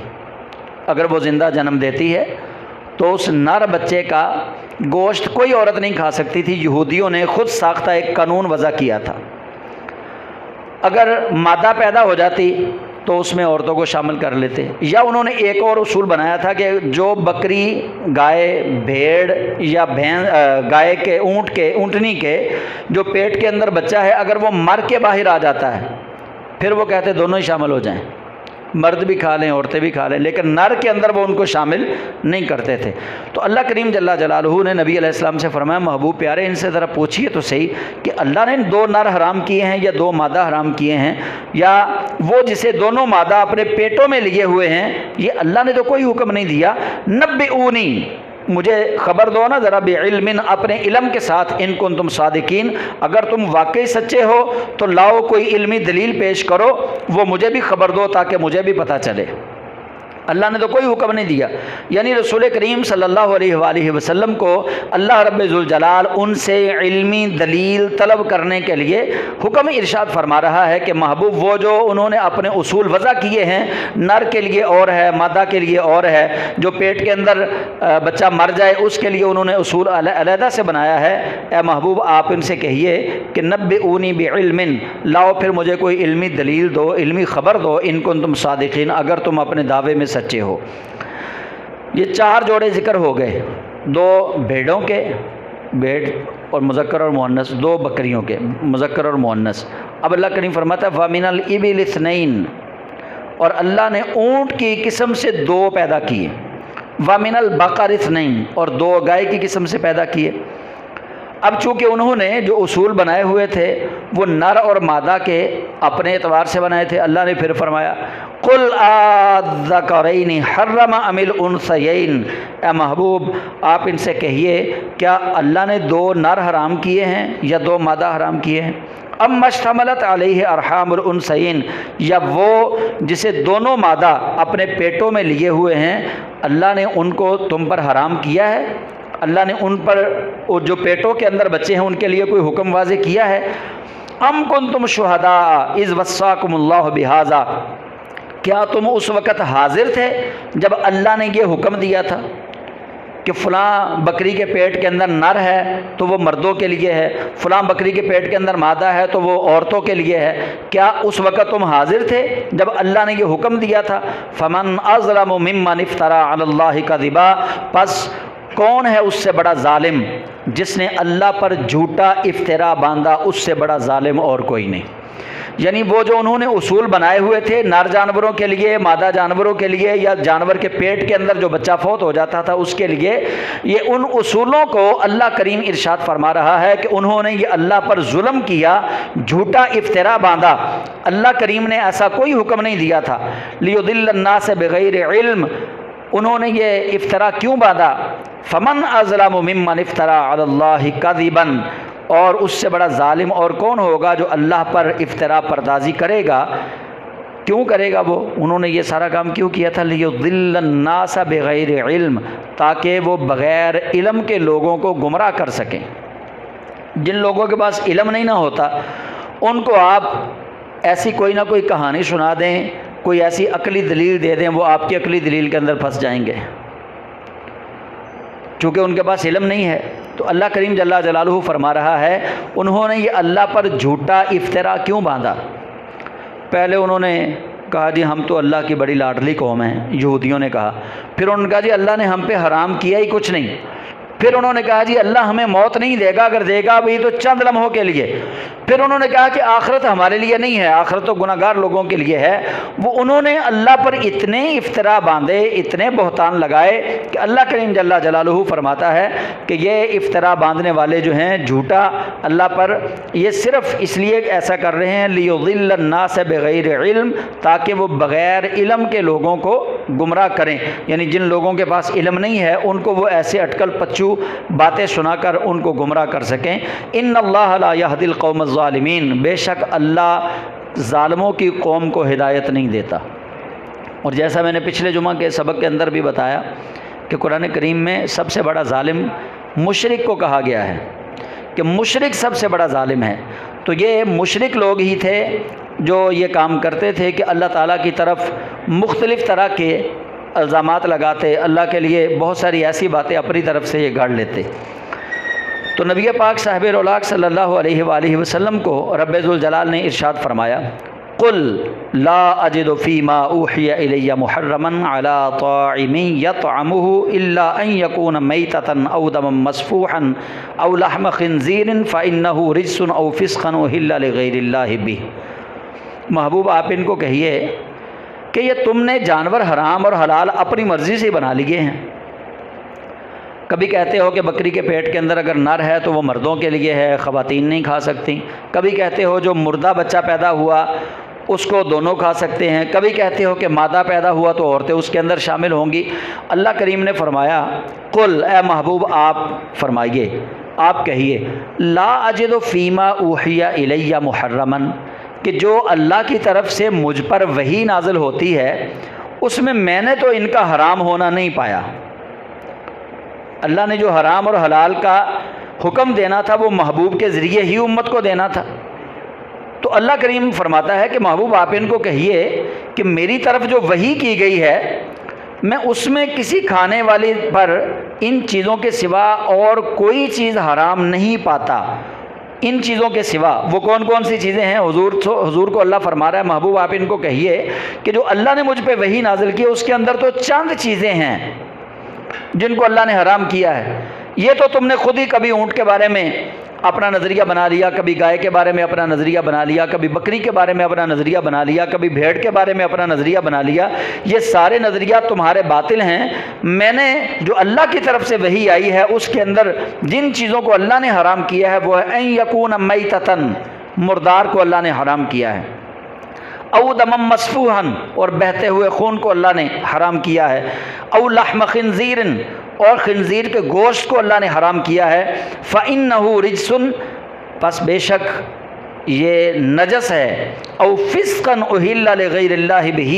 اگر وہ زندہ جنم دیتی ہے تو اس نر بچے کا گوشت کوئی عورت نہیں کھا سکتی تھی۔ یہودیوں نے خود ساختہ ایک قانون وضع کیا تھا۔ اگر مادہ پیدا ہو جاتی تو اس میں عورتوں کو شامل کر لیتے، یا انہوں نے ایک اور اصول بنایا تھا کہ جو بکری، گائے، بھیڑ یا گائے کے، اونٹ کے، اونٹنی کے جو پیٹ کے اندر بچہ ہے، اگر وہ مر کے باہر آ جاتا ہے پھر وہ کہتے دونوں ہی شامل ہو جائیں، مرد بھی کھا لیں عورتیں بھی کھا لیں، لیکن نر کے اندر وہ ان کو شامل نہیں کرتے تھے۔ تو اللہ کریم جل جلالہ نے نبی علیہ السلام سے فرمایا، محبوب پیارے ان سے ذرا پوچھیے تو صحیح کہ اللہ نے دو نر حرام کیے ہیں یا دو مادہ حرام کیے ہیں، یا وہ جسے دونوں مادہ اپنے پیٹوں میں لیے ہوئے ہیں یہ اللہ نے تو کوئی حکم نہیں دیا۔ نبئونی، مجھے خبر دو نا ذرا، بعلم، اپنے علم کے ساتھ، ان کنتم صادقین، اگر تم واقعی سچے ہو تو لاؤ کوئی علمی دلیل پیش کرو، وہ مجھے بھی خبر دو تاکہ مجھے بھی پتہ چلے۔ اللہ نے تو کوئی حکم نہیں دیا، یعنی رسول کریم صلی اللہ علیہ وآلہ وسلم کو اللہ رب ذوالجلال ان سے علمی دلیل طلب کرنے کے لیے حکم ارشاد فرما رہا ہے کہ محبوب وہ جو انہوں نے اپنے اصول وضع کیے ہیں، نر کے لیے اور ہے، مادہ کے لیے اور ہے، جو پیٹ کے اندر بچہ مر جائے اس کے لیے انہوں نے اصول علیحدہ سے بنایا ہے، اے محبوب آپ ان سے کہیے کہ نبئونی بعلم، لاؤ پھر مجھے کوئی علمی دلیل دو، علمی خبر دو، ان کنتم صادقین، اگر تم اپنے دعوے میں سچے ہو۔ یہ چار جوڑے ذکر ہو گئے، دو بھیڑوں کے، بھیڑ اور مذکر اور مؤنث، دو بکریوں کے مذکر اور مؤنث۔ اب اللہ کریم فرماتا ہے وَمِنَ الْإِبِلِ اثْنَيْنِ، اور اللہ نے اونٹ کی قسم سے دو پیدا کیے، وَمِنَ الْبَقَرِ اثْنَيْنِ، اور دو گائے کی قسم سے پیدا کیے۔ اب چونکہ انہوں نے جو اصول بنائے ہوئے تھے وہ نر اور مادہ کے اپنے اعتبار سے بنائے تھے، اللہ نے پھر فرمایا قُلْ آذَّكَرَيْنِ حَرَّمَ أَمِ الْأُنثَيَيْنِ، اے محبوب آپ ان سے کہیے کیا اللہ نے دو نر حرام کیے ہیں یا دو مادہ حرام کیے ہیں؟ ام اشتملت علیہ ارحام الانثیین، یا وہ جسے دونوں مادہ اپنے پیٹوں میں لیے ہوئے ہیں اللہ نے ان کو تم پر حرام کیا ہے؟ اللہ نے ان پر جو پیٹوں کے اندر بچے ہیں ان کے لیے کوئی حکم واضح کیا ہے؟ ام کنتم شہداء اذ وصاکم اللہ بہذا، کیا تم اس وقت حاضر تھے جب اللہ نے یہ حکم دیا تھا کہ فلاں بکری کے پیٹ کے اندر نر ہے تو وہ مردوں کے لیے ہے، فلاں بکری کے پیٹ کے اندر مادہ ہے تو وہ عورتوں کے لیے ہے؟ کیا اس وقت تم حاضر تھے جب اللہ نے یہ حکم دیا تھا؟ فمن اظلم ممن افترى علی اللہ کذبا، پس کون ہے اس سے بڑا ظالم جس نے اللہ پر جھوٹا افطرا باندھا اس سے بڑا ظالم اور کوئی نہیں۔ یعنی وہ جو انہوں نے اصول بنائے ہوئے تھے نر جانوروں کے لیے، مادہ جانوروں کے لیے، یا جانور کے پیٹ کے اندر جو بچہ فوت ہو جاتا تھا اس کے لیے، یہ ان اصولوں کو اللہ کریم ارشاد فرما رہا ہے کہ انہوں نے یہ اللہ پر ظلم کیا، جھوٹا افطرا باندھا۔ اللہ کریم نے ایسا کوئی حکم نہیں دیا تھا۔ لیضل الناس بغیر علم، انہوں نے یہ افطرا کیوں باندھا؟ فمن اظلم ممن افترى علی اللہ کذبا، اور اس سے بڑا ظالم اور کون ہوگا جو اللہ پر افطرا پردازی کرے گا۔ کیوں کرے گا وہ؟ انہوں نے یہ سارا کام کیوں کیا تھا؟ لیضل الناس بغیر علم، تاکہ وہ بغیر علم کے لوگوں کو گمراہ کر سکیں۔ جن لوگوں کے پاس علم نہیں نہ ہوتا ان کو آپ ایسی کوئی نہ کوئی کہانی سنا دیں، کوئی ایسی عقلی دلیل دے دیں، وہ آپ کی عقلی دلیل کے اندر پھنس جائیں گے، چونکہ ان کے پاس علم نہیں ہے۔ تو اللہ کریم جل جلالہ فرما رہا ہے انہوں نے یہ اللہ پر جھوٹا افطرا کیوں باندھا؟ پہلے انہوں نے کہا جی ہم تو اللہ کی بڑی لاڈلی قوم ہیں، یہودیوں نے کہا۔ پھر انہوں نے کہا جی اللہ نے ہم پہ حرام کیا ہی کچھ نہیں۔ پھر انہوں نے کہا جی اللہ ہمیں موت نہیں دے گا، اگر دے گا بھی تو چند لمحوں کے لیے۔ پھر انہوں نے کہا کہ آخرت ہمارے لیے نہیں ہے، آخرت تو گناہ گار لوگوں کے لیے ہے۔ وہ انہوں نے اللہ پر اتنے افطرا باندھے، اتنے بہتان لگائے کہ اللہ کریم جل جلالہ فرماتا ہے کہ یہ افطرا باندھنے والے جو ہیں جھوٹا اللہ پر، یہ صرف اس لیے ایسا کر رہے ہیں لیضل الناس بغیر علم، تاکہ وہ بغیر علم کے لوگوں کو گمراہ کریں۔ یعنی جن لوگوں کے پاس علم نہیں ہے ان کو وہ ایسے اٹکل پچو باتیں سنا کر ان کو گمراہ کر سکیں۔ ان اللہ لا یہدی القوم الظالمین، بے شک اللہ ظالموں کی قوم کو ہدایت نہیں دیتا۔ اور جیسا میں نے پچھلے جمعہ کے سبق کے اندر بھی بتایا کہ قرآن کریم میں سب سے بڑا ظالم مشرک کو کہا گیا ہے کہ مشرک سب سے بڑا ظالم ہے۔ تو یہ مشرک لوگ ہی تھے جو یہ کام کرتے تھے کہ اللہ تعالیٰ کی طرف مختلف طرح کے الزامات لگاتے، اللہ کے لیے بہت ساری ایسی باتیں اپنی طرف سے یہ گھڑ لیتے۔ تو نبی پاک صاحب رولاک صلی اللہ علیہ وآلہ وسلم کو رب ذوالجلال نے ارشاد فرمایا قل لا اجد فیما اوحی الی محرما علی طاعم یطعمه الا ان یکون میتۃ او دما مسفوحا او لحم خنزیر فانہ رجس او فسقا اہل لغیر اللہ بہ۔ محبوب آپ ان کو کہیے کہ یہ تم نے جانور حرام اور حلال اپنی مرضی سے بنا لیے ہیں۔ کبھی کہتے ہو کہ بکری کے پیٹ کے اندر اگر نر ہے تو وہ مردوں کے لیے ہے، خواتین نہیں کھا سکتی۔ کبھی کہتے ہو جو مردہ بچہ پیدا ہوا اس کو دونوں کھا سکتے ہیں۔ کبھی کہتے ہو کہ مادہ پیدا ہوا تو عورتیں اس کے اندر شامل ہوں گی۔ اللہ کریم نے فرمایا قل، اے محبوب آپ فرمائیے، آپ کہیے لا اجد فیما اوحی الی محرما، کہ جو اللہ کی طرف سے مجھ پر وحی نازل ہوتی ہے اس میں نے تو ان کا حرام ہونا نہیں پایا۔ اللہ نے جو حرام اور حلال کا حکم دینا تھا وہ محبوب کے ذریعے ہی امت کو دینا تھا۔ تو اللہ کریم فرماتا ہے کہ محبوب آپ ان کو کہیے کہ میری طرف جو وحی کی گئی ہے میں اس میں کسی کھانے والی پر ان چیزوں کے سوا اور کوئی چیز حرام نہیں پاتا۔ ان چیزوں کے سوا وہ کون کون سی چیزیں ہیں؟ حضور کو اللہ فرما رہا ہے محبوب آپ ان کو کہیے کہ جو اللہ نے مجھ پہ وحی نازل کی اس کے اندر تو چند چیزیں ہیں جن کو اللہ نے حرام کیا ہے۔ یہ تو تم نے خود ہی کبھی اونٹ کے بارے میں اپنا نظریہ بنا لیا، کبھی گائے کے بارے میں اپنا نظریہ بنا لیا، کبھی بکری کے بارے میں اپنا نظریہ بنا لیا، کبھی بھیڑ کے بارے میں اپنا نظریہ بنا لیا۔ یہ سارے نظریات تمہارے باطل ہیں۔ میں نے جو اللہ کی طرف سے وحی آئی ہے اس کے اندر جن چیزوں کو اللہ نے حرام کیا ہے وہ ہے ان یکون میتۃ، مردار کو اللہ نے حرام کیا ہے، او دما مسفوحا، اور بہتے ہوئے خون کو اللہ نے حرام کیا ہے، او لحم خنزیر، اور خنزیر کے گوشت کو اللہ نے حرام کیا ہے، فإنہ رجس، پس بے شک یہ نجس ہے، او فسقا اہل لغیر اللہ بہ،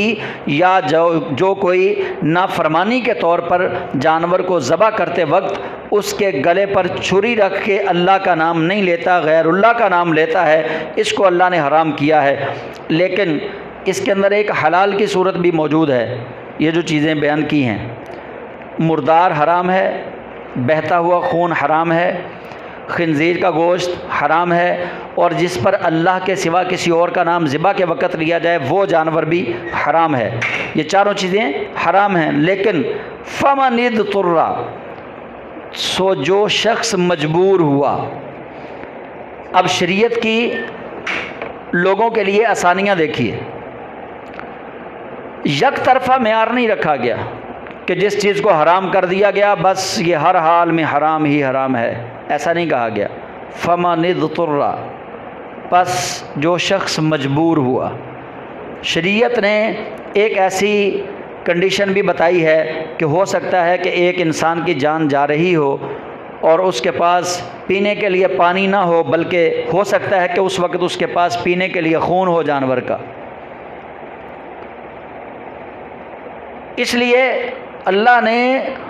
یا جو کوئی نافرمانی کے طور پر جانور کو ذبح کرتے وقت اس کے گلے پر چھری رکھ کے اللہ کا نام نہیں لیتا، غیر اللہ کا نام لیتا ہے، اس کو اللہ نے حرام کیا ہے۔ لیکن اس کے اندر ایک حلال کی صورت بھی موجود ہے۔ یہ جو چیزیں بیان کی ہیں، مردار حرام ہے، بہتا ہوا خون حرام ہے، خنزیر کا گوشت حرام ہے، اور جس پر اللہ کے سوا کسی اور کا نام ذبح کے وقت لیا جائے وہ جانور بھی حرام ہے۔ یہ چاروں چیزیں حرام ہیں۔ لیکن فمن اضطر، سو جو شخص مجبور ہوا. اب شریعت کی لوگوں کے لیے آسانیاں دیکھیے. یک طرفہ معیار نہیں رکھا گیا کہ جس چیز کو حرام کر دیا گیا بس یہ ہر حال میں حرام ہی حرام ہے، ایسا نہیں کہا گیا. فمن اضطر، پس جو شخص مجبور ہوا. شریعت نے ایک ایسی کنڈیشن بھی بتائی ہے کہ ہو سکتا ہے کہ ایک انسان کی جان جا رہی ہو اور اس کے پاس پینے کے لیے پانی نہ ہو، بلکہ ہو سکتا ہے کہ اس وقت اس کے پاس پینے کے لیے خون ہو جانور کا. اس لیے اللہ نے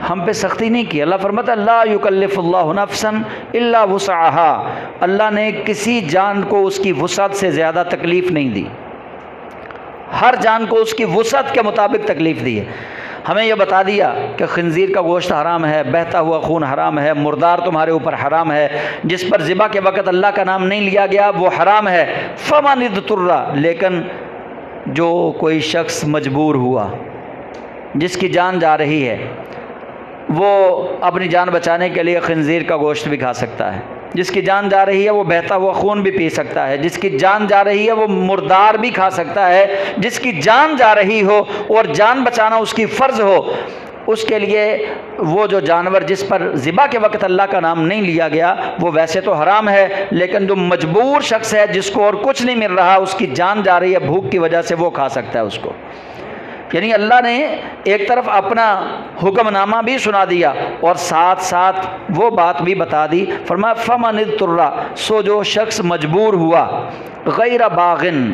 ہم پہ سختی نہیں کی. اللہ فرماتا ہے لا یکلف اللہ نفسا الا وسعها. اللہ نے کسی جان کو اس کی وسعت سے زیادہ تکلیف نہیں دی، ہر جان کو اس کی وسعت کے مطابق تکلیف دی ہے. ہمیں یہ بتا دیا کہ خنزیر کا گوشت حرام ہے، بہتا ہوا خون حرام ہے، مردار تمہارے اوپر حرام ہے، جس پر ذبح کے وقت اللہ کا نام نہیں لیا گیا وہ حرام ہے. فمن اضطر، لیکن جو کوئی شخص مجبور ہوا، جس کی جان جا رہی ہے، وہ اپنی جان بچانے کے لیے خنزیر کا گوشت بھی کھا سکتا ہے. جس کی جان جا رہی ہے وہ بہتا ہوا خون بھی پی سکتا ہے. جس کی جان جا رہی ہے وہ مردار بھی کھا سکتا ہے. جس کی جان جا رہی ہو اور جان بچانا اس کی فرض ہو، اس کے لیے وہ جو جانور جس پر ذبح کے وقت اللہ کا نام نہیں لیا گیا وہ ویسے تو حرام ہے، لیکن جو مجبور شخص ہے جس کو اور کچھ نہیں مل رہا، اس کی جان جا رہی ہے بھوک کی وجہ سے، وہ کھا سکتا ہے اس کو. یعنی اللہ نے ایک طرف اپنا حکم نامہ بھی سنا دیا اور ساتھ ساتھ وہ بات بھی بتا دی. فرمایا فمن اضطر، سو جو شخص مجبور ہوا، غیر باغن،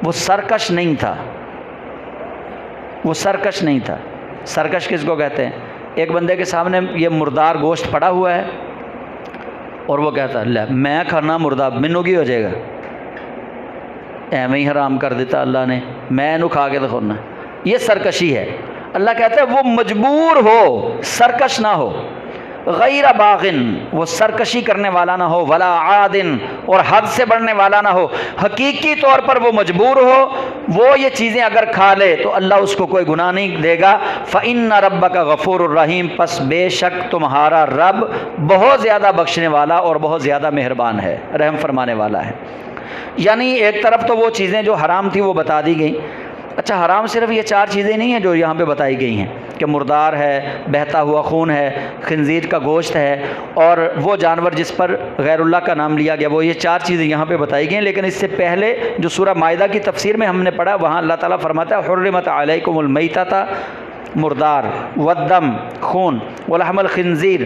وہ سرکش نہیں تھا. وہ سرکش نہیں تھا. سرکش کس کو کہتے ہیں؟ ایک بندے کے سامنے یہ مردار گوشت پڑا ہوا ہے اور وہ کہتا ہے لے میں کھانا مردہ مینوں کی ہو جائے گا، ایویں ہی حرام کر دیتا اللہ نے، میں نو کھا کے دکھانا. یہ سرکشی ہے. اللہ کہتا ہے وہ مجبور ہو، سرکش نہ ہو. غیر باغن، وہ سرکشی کرنے والا نہ ہو، ولا عادن، اور حد سے بڑھنے والا نہ ہو. حقیقی طور پر وہ مجبور ہو، وہ یہ چیزیں اگر کھا لے تو اللہ اس کو کوئی گناہ نہیں دے گا. فإن ربک غفور الرحیم، پس بے شک تمہارا رب بہت زیادہ بخشنے والا اور بہت زیادہ مہربان ہے، رحم فرمانے والا ہے. یعنی ایک طرف تو وہ چیزیں جو حرام تھی وہ بتا دی گئیں. اچھا، حرام صرف یہ 4 چیزیں نہیں ہیں جو یہاں پہ بتائی گئی ہیں کہ مردار ہے، بہتا ہوا خون ہے، خنزیر کا گوشت ہے، اور وہ جانور جس پر غیر اللہ کا نام لیا گیا، وہ یہ 4 چیزیں یہاں پہ بتائی گئی ہیں. لیکن اس سے پہلے جو سورہ مائدہ کی تفسیر میں ہم نے پڑھا، وہاں اللہ تعالیٰ فرماتا ہے حرمت علیکم المیتۃ، مردار، والدم، خون، ولحم الخنزیر،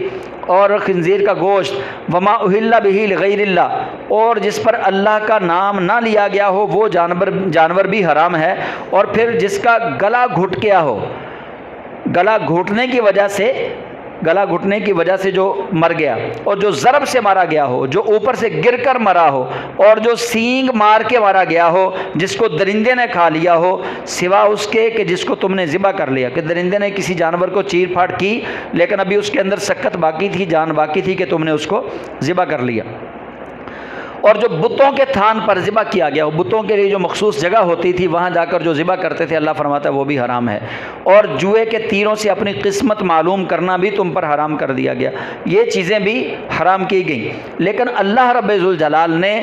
اور خنزیر کا گوشت، وما اہل بہ لغیر اللہ، اور جس پر اللہ کا نام نہ لیا گیا ہو وہ جانور بھی حرام ہے. اور پھر جس کا گلا گھٹ گیا ہو، گلا گھٹنے کی وجہ سے جو مر گیا، اور جو ضرب سے مارا گیا ہو، جو اوپر سے گر کر مرا ہو، اور جو سینگ مار کے مارا گیا ہو، جس کو درندے نے کھا لیا ہو، سوا اس کے کہ جس کو تم نے ذبح کر لیا. کہ درندے نے کسی جانور کو چیر پھاڑ کی لیکن ابھی اس کے اندر سکت باقی تھی، جان باقی تھی، کہ تم نے اس کو ذبح کر لیا. اور جو بتوں کے تھان پر ذبح کیا گیا ہو، بتوں کے لیے جو مخصوص جگہ ہوتی تھی وہاں جا کر جو ذبح کرتے تھے، اللہ فرماتا ہے وہ بھی حرام ہے. اور جوئے کے تیروں سے اپنی قسمت معلوم کرنا بھی تم پر حرام کر دیا گیا. یہ چیزیں بھی حرام کی گئیں. لیکن اللہ رب ذوالجلال نے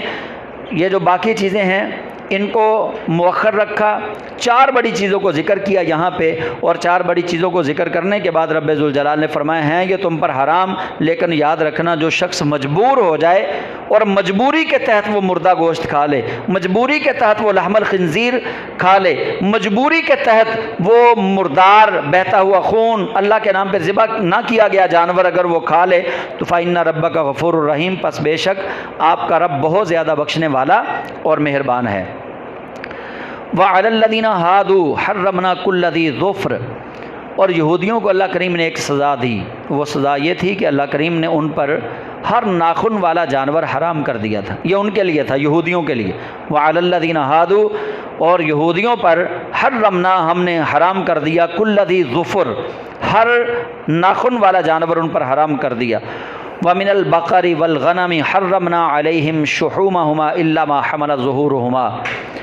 یہ جو باقی چیزیں ہیں ان کو مؤخر رکھا. 4 بڑی چیزوں کو ذکر کیا یہاں پہ، اور 4 بڑی چیزوں کو ذکر کرنے کے بعد رب ذوالجلال نے فرمایا ہیں یہ تم پر حرام، لیکن یاد رکھنا جو شخص مجبور ہو جائے اور مجبوری کے تحت وہ مردہ گوشت کھا لے، مجبوری کے تحت وہ لحم الخنزیر کھا لے، مجبوری کے تحت وہ مردار بہتا ہوا خون اللہ کے نام پہ ذبح نہ کیا گیا جانور اگر وہ کھا لے تو فإن ربک غفور الرحیم، پس بے شک آپ کا رب بہت زیادہ بخشنے والا اور مہربان ہے. وَعَلَى الَّذِينَ هَادُوا حَرَّمْنَا كُلَّ ذِي ظُفْرٍ، اور یہودیوں کو اللہ کریم نے ایک سزا دی. وہ سزا یہ تھی کہ اللہ کریم نے ان پر ہر ناخن والا جانور حرام کر دیا تھا. یہ ان کے لیے تھا، یہودیوں کے لیے. وَعَلَى الَّذِينَ هَادُوا، اور یہودیوں پر حرمنا، ہم نے حرام کر دیا، كُلَّ ذِي ظُفْرٍ، ہر ناخن والا جانور ان پر حرام کر دیا. وَمِنَ الْبَقَرِ وَالْغَنَمِ حَرَّمْنَا عَلَيْهِمْ شُحُومَهُمَا إِلَّا مَا حَمَلَتْ ظُهُورُهُمَا،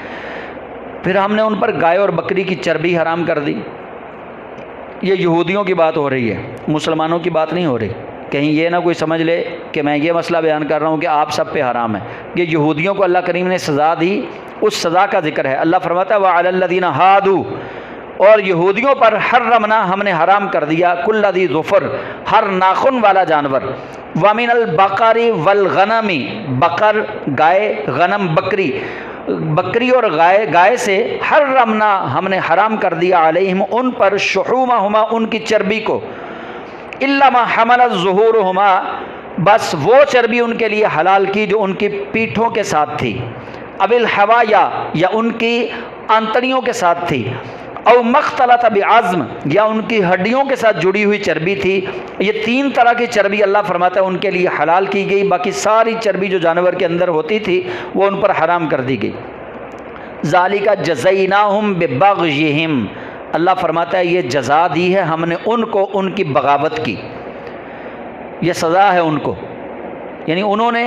پھر ہم نے ان پر گائے اور بکری کی چربی حرام کر دی. یہ یہودیوں کی بات ہو رہی ہے، مسلمانوں کی بات نہیں ہو رہی. کہیں یہ نہ کوئی سمجھ لے کہ میں یہ مسئلہ بیان کر رہا ہوں کہ آپ سب پہ حرام ہے. یہ یہودیوں کو اللہ کریم نے سزا دی، اس سزا کا ذکر ہے. اللہ فرماتا ہے وَعَلَى الَّذِينَ هَادُوا، اور یہودیوں پر حرمنا، ہم نے حرام کر دیا، کل ذی ظفر، ہر ناخن والا جانور، وَمِنَ الْبَقَرِ وَالْغَنَمِ، بقر گائے، غنم بکری، بکری اور گائے سے، حرمنا ہم نے حرام کر دیا، علیہم ان پر، شحومہما ان کی چربی کو، الا ما حملت ظہورہما، بس وہ چربی ان کے لیے حلال کی جو ان کی پیٹھوں کے ساتھ تھی، اب الحوایا یا ان کی آنتڑیوں کے ساتھ تھی، او مختلط بعظم یا ان کی ہڈیوں کے ساتھ جڑی ہوئی چربی تھی. یہ 3 طرح کی چربی اللہ فرماتا ہے ان کے لیے حلال کی گئی، باقی ساری چربی جو جانور کے اندر ہوتی تھی وہ ان پر حرام کر دی گئی. ذالک جزیناہم ببغیہم، اللہ فرماتا ہے یہ جزا دی ہے ہم نے ان کو ان کی بغاوت کی، یہ سزا ہے ان کو. یعنی انہوں نے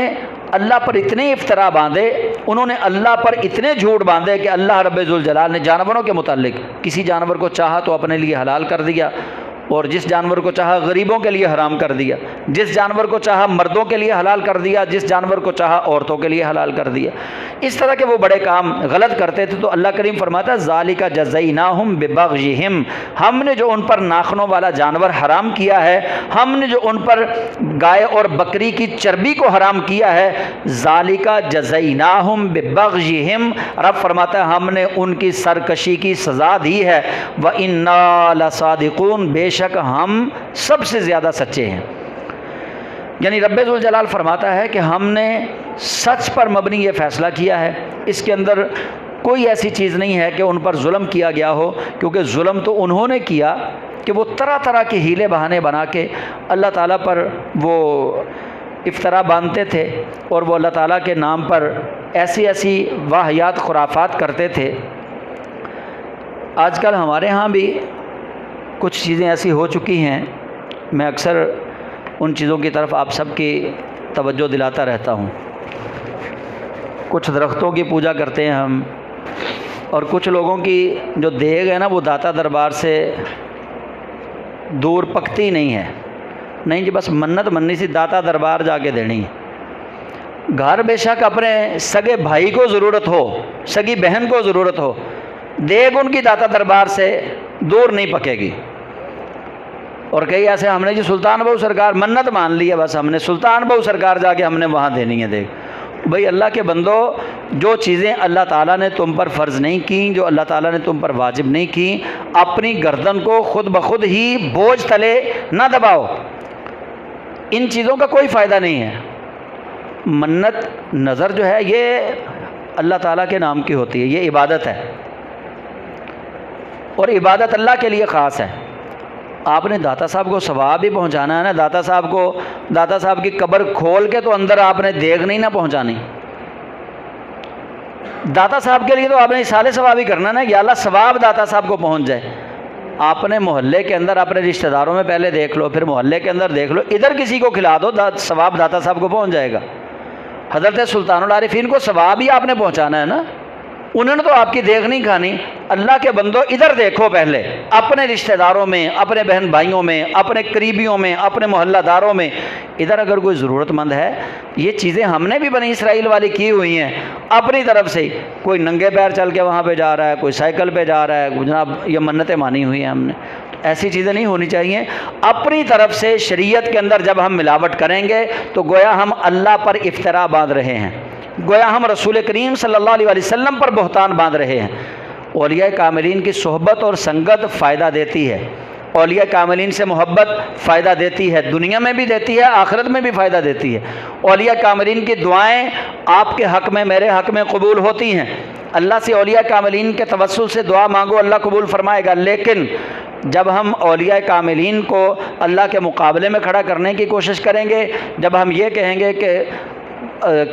اللہ پر اتنے افطرا باندھے، انہوں نے اللہ پر اتنے جھوٹ باندھے کہ اللہ رب ذوالجلال نے جانوروں کے متعلق کسی جانور کو چاہا تو اپنے لیے حلال کر دیا، اور جس جانور کو چاہا غریبوں کے لیے حرام کر دیا، جس جانور کو چاہا مردوں کے لیے حلال کر دیا، جس جانور کو چاہا عورتوں کے لیے حلال کر دیا. اس طرح کے وہ بڑے کام غلط کرتے تھے. تو اللہ کریم فرماتا ہے ذالک جزیناہم ببغیہم، ہم نے جو ان پر ناخنوں والا جانور حرام کیا ہے، ہم نے جو ان پر گائے اور بکری کی چربی کو حرام کیا ہے، ذالک جزیناہم ببغیہم، رب فرماتا ہے ہم نے ان کی سرکشی کی سزا دی ہے، وَإِنَّا لَصَادِقُونَ، بے شک ہم سب سے زیادہ سچے ہیں. یعنی رب ذوالجلال فرماتا ہے کہ ہم نے سچ پر مبنی یہ فیصلہ کیا ہے، اس کے اندر کوئی ایسی چیز نہیں ہے کہ ان پر ظلم کیا گیا ہو، کیونکہ ظلم تو انہوں نے کیا کہ وہ طرح طرح کے ہیلے بہانے بنا کے اللہ تعالیٰ پر وہ افطرا باندھتے تھے، اور وہ اللہ تعالیٰ کے نام پر ایسی ایسی واہیات خرافات کرتے تھے. آج کل ہمارے ہاں بھی کچھ چیزیں ایسی ہو چکی ہیں، میں اکثر ان چیزوں کی طرف آپ سب کی توجہ دلاتا رہتا ہوں. کچھ درختوں کی پوجا کرتے ہیں ہم، اور کچھ لوگوں کی جو دیگ ہے نا وہ داتا دربار سے دور پکتی نہیں ہے. نہیں جی، بس منت مننی سی داتا دربار جا کے دینی ہے. گھر بے شک اپنے سگے بھائی کو ضرورت ہو، سگی بہن کو ضرورت ہو، دیگ ان کی داتا دربار سے دور نہیں پکے گی. اور کئی ایسے ہم نے جی سلطان بہو سرکار منت مان لی ہے، بس ہم نے سلطان بہو سرکار جا کے ہم نے وہاں دینی ہے دیکھ. بھئی اللہ کے بندو، جو چیزیں اللہ تعالیٰ نے تم پر فرض نہیں کیں، جو اللہ تعالیٰ نے تم پر واجب نہیں کیں، اپنی گردن کو خود بخود ہی بوجھ تلے نہ دباؤ. ان چیزوں کا کوئی فائدہ نہیں ہے. منت نظر جو ہے یہ اللہ تعالیٰ کے نام کی ہوتی ہے، یہ عبادت ہے، اور عبادت اللہ کے لیے خاص ہے. آپ نے داتا صاحب کو ثواب بھی پہنچانا ہے نا، داتا صاحب کی قبر کھول کے تو اندر آپ نے دیگ نہیں نہ پہنچانی. داتا صاحب کے لیے تو آپ نے اصالِ ثواب ہی کرنا نا، یا اللہ ثواب داتا صاحب کو پہنچ جائے. آپ نے محلے کے اندر اپنے رشتہ داروں میں پہلے دیکھ لو، پھر محلے کے اندر دیکھ لو، ادھر کسی کو کھلا دو، ثواب داتا صاحب کو پہنچ جائے گا. حضرت سلطان العارفین کو ثواب ہی آپ نے پہنچانا ہے نا، انہوں نے تو آپ کی دیکھ نہیں کھانی. اللہ کے بندو ادھر دیکھو، پہلے اپنے رشتہ داروں میں، اپنے بہن بھائیوں میں، اپنے قریبیوں میں، اپنے محلہ داروں میں، ادھر اگر کوئی ضرورت مند ہے. یہ چیزیں ہم نے بھی بنی اسرائیل والی کی ہوئی ہیں اپنی طرف سے. کوئی ننگے پیر چل کے وہاں پہ جا رہا ہے، کوئی سائیکل پہ جا رہا ہے، جناب یہ منتیں مانی ہوئی ہیں ہم نے. ایسی چیزیں نہیں ہونی چاہیے. اپنی طرف سے شریعت کے اندر جب ہم ملاوٹ کریں گے تو گویا ہم اللہ پر افطرا باندھ رہے ہیں، گویا ہم رسول کریم صلی اللہ علیہ وسلم پر بہتان باندھ رہے ہیں. اولیاء کاملین کی صحبت اور سنگت فائدہ دیتی ہے، اولیاء کاملین سے محبت فائدہ دیتی ہے، دنیا میں بھی دیتی ہے، آخرت میں بھی فائدہ دیتی ہے. اولیاء کاملین کی دعائیں آپ کے حق میں، میرے حق میں قبول ہوتی ہیں. اللہ سے اولیاء کاملین کے توسل سے دعا مانگو، اللہ قبول فرمائے گا. لیکن جب ہم اولیاء کاملین کو اللہ کے مقابلے میں کھڑا کرنے کی کوشش کریں گے، جب ہم یہ کہیں گے کہ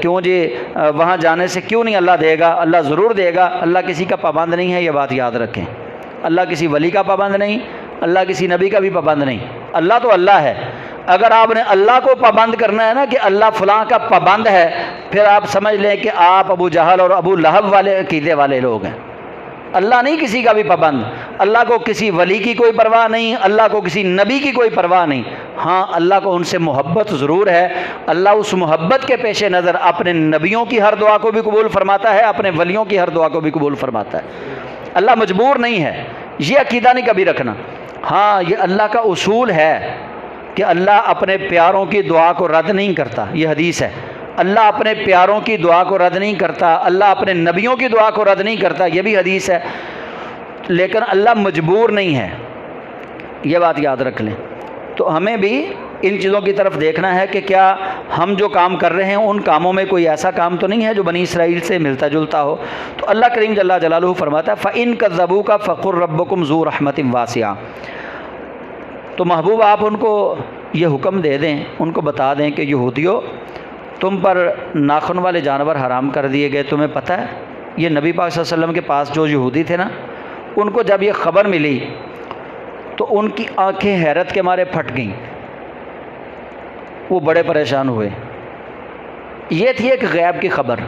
کیوں جی وہاں جانے سے کیوں نہیں اللہ دے گا، اللہ ضرور دے گا. اللہ کسی کا پابند نہیں ہے، یہ بات یاد رکھیں. اللہ کسی ولی کا پابند نہیں، اللہ کسی نبی کا بھی پابند نہیں. اللہ تو اللہ ہے. اگر آپ نے اللہ کو پابند کرنا ہے نا کہ اللہ فلاں کا پابند ہے، پھر آپ سمجھ لیں کہ آپ ابو جہل اور ابو لہب والے عقیدے والے لوگ ہیں. اللہ نہیں کسی کا بھی پابند. اللہ کو کسی ولی کی کوئی پرواہ نہیں، اللہ کو کسی نبی کی کوئی پرواہ نہیں. ہاں اللہ کو ان سے محبت ضرور ہے، اللہ اس محبت کے پیش نظر اپنے نبیوں کی ہر دعا کو بھی قبول فرماتا ہے، اپنے ولیوں کی ہر دعا کو بھی قبول فرماتا ہے۔ اللہ مجبور نہیں ہے، یہ عقیدہ نہیں کبھی رکھنا۔ ہاں یہ اللہ کا اصول ہے کہ اللہ اپنے پیاروں کی دعا کو رد نہیں کرتا، یہ حدیث ہے۔ اللہ اپنے پیاروں کی دعا کو رد نہیں کرتا، اللہ اپنے نبیوں کی دعا کو رد نہیں کرتا، یہ بھی حدیث ہے۔ لیکن اللہ مجبور نہیں ہے، یہ بات یاد رکھ لیں۔ تو ہمیں بھی ان چیزوں کی طرف دیکھنا ہے کہ کیا ہم جو کام کر رہے ہیں ان کاموں میں کوئی ایسا کام تو نہیں ہے جو بنی اسرائیل سے ملتا جلتا ہو۔ تو اللہ کریم جل جلالہ فرماتا ہے فَإِن كَذَّبُوكَ فَقُلْ رَبُّكُمْ ذُو رَحْمَةٍ وَاسِعَةٍ۔ تو محبوب آپ ان کو یہ حکم دے دیں، ان کو بتا دیں کہ یہودیوں تم پر ناخن والے جانور حرام کر دیے گئے، تمہیں پتہ ہے؟ یہ نبی پاک صلی اللہ علیہ وسلم کے پاس جو یہودی تھے نا، ان کو جب یہ خبر ملی تو ان کی آنکھیں حیرت کے مارے پھٹ گئیں، وہ بڑے پریشان ہوئے۔ یہ تھی ایک غیب کی خبر،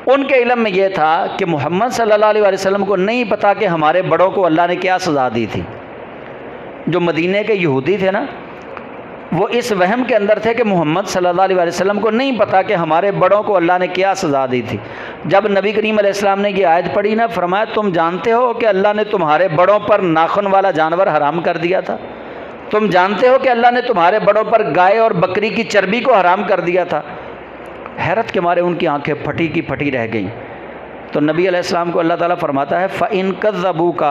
ان کے علم میں یہ تھا کہ محمد صلی اللہ علیہ وسلم کو نہیں پتا کہ ہمارے بڑوں کو اللہ نے کیا سزا دی تھی۔ جو مدینے کے یہودی تھے نا، وہ اس وہم کے اندر تھے کہ محمد صلی اللہ علیہ وسلم کو نہیں پتا کہ ہمارے بڑوں کو اللہ نے کیا سزا دی تھی۔ جب نبی کریم علیہ السلام نے یہ آیت پڑھی نا، فرمایا تم جانتے ہو کہ اللہ نے تمہارے بڑوں پر ناخن والا جانور حرام کر دیا تھا؟ تم جانتے ہو کہ اللہ نے تمہارے بڑوں پر گائے اور بکری کی چربی کو حرام کر دیا تھا؟ حیرت کے مارے ان کی آنکھیں پھٹی کی پھٹی رہ گئیں۔ تو نبی علیہ السلام کو اللہ تعالیٰ فرماتا ہے فَإِن كَذَّبُوكَ،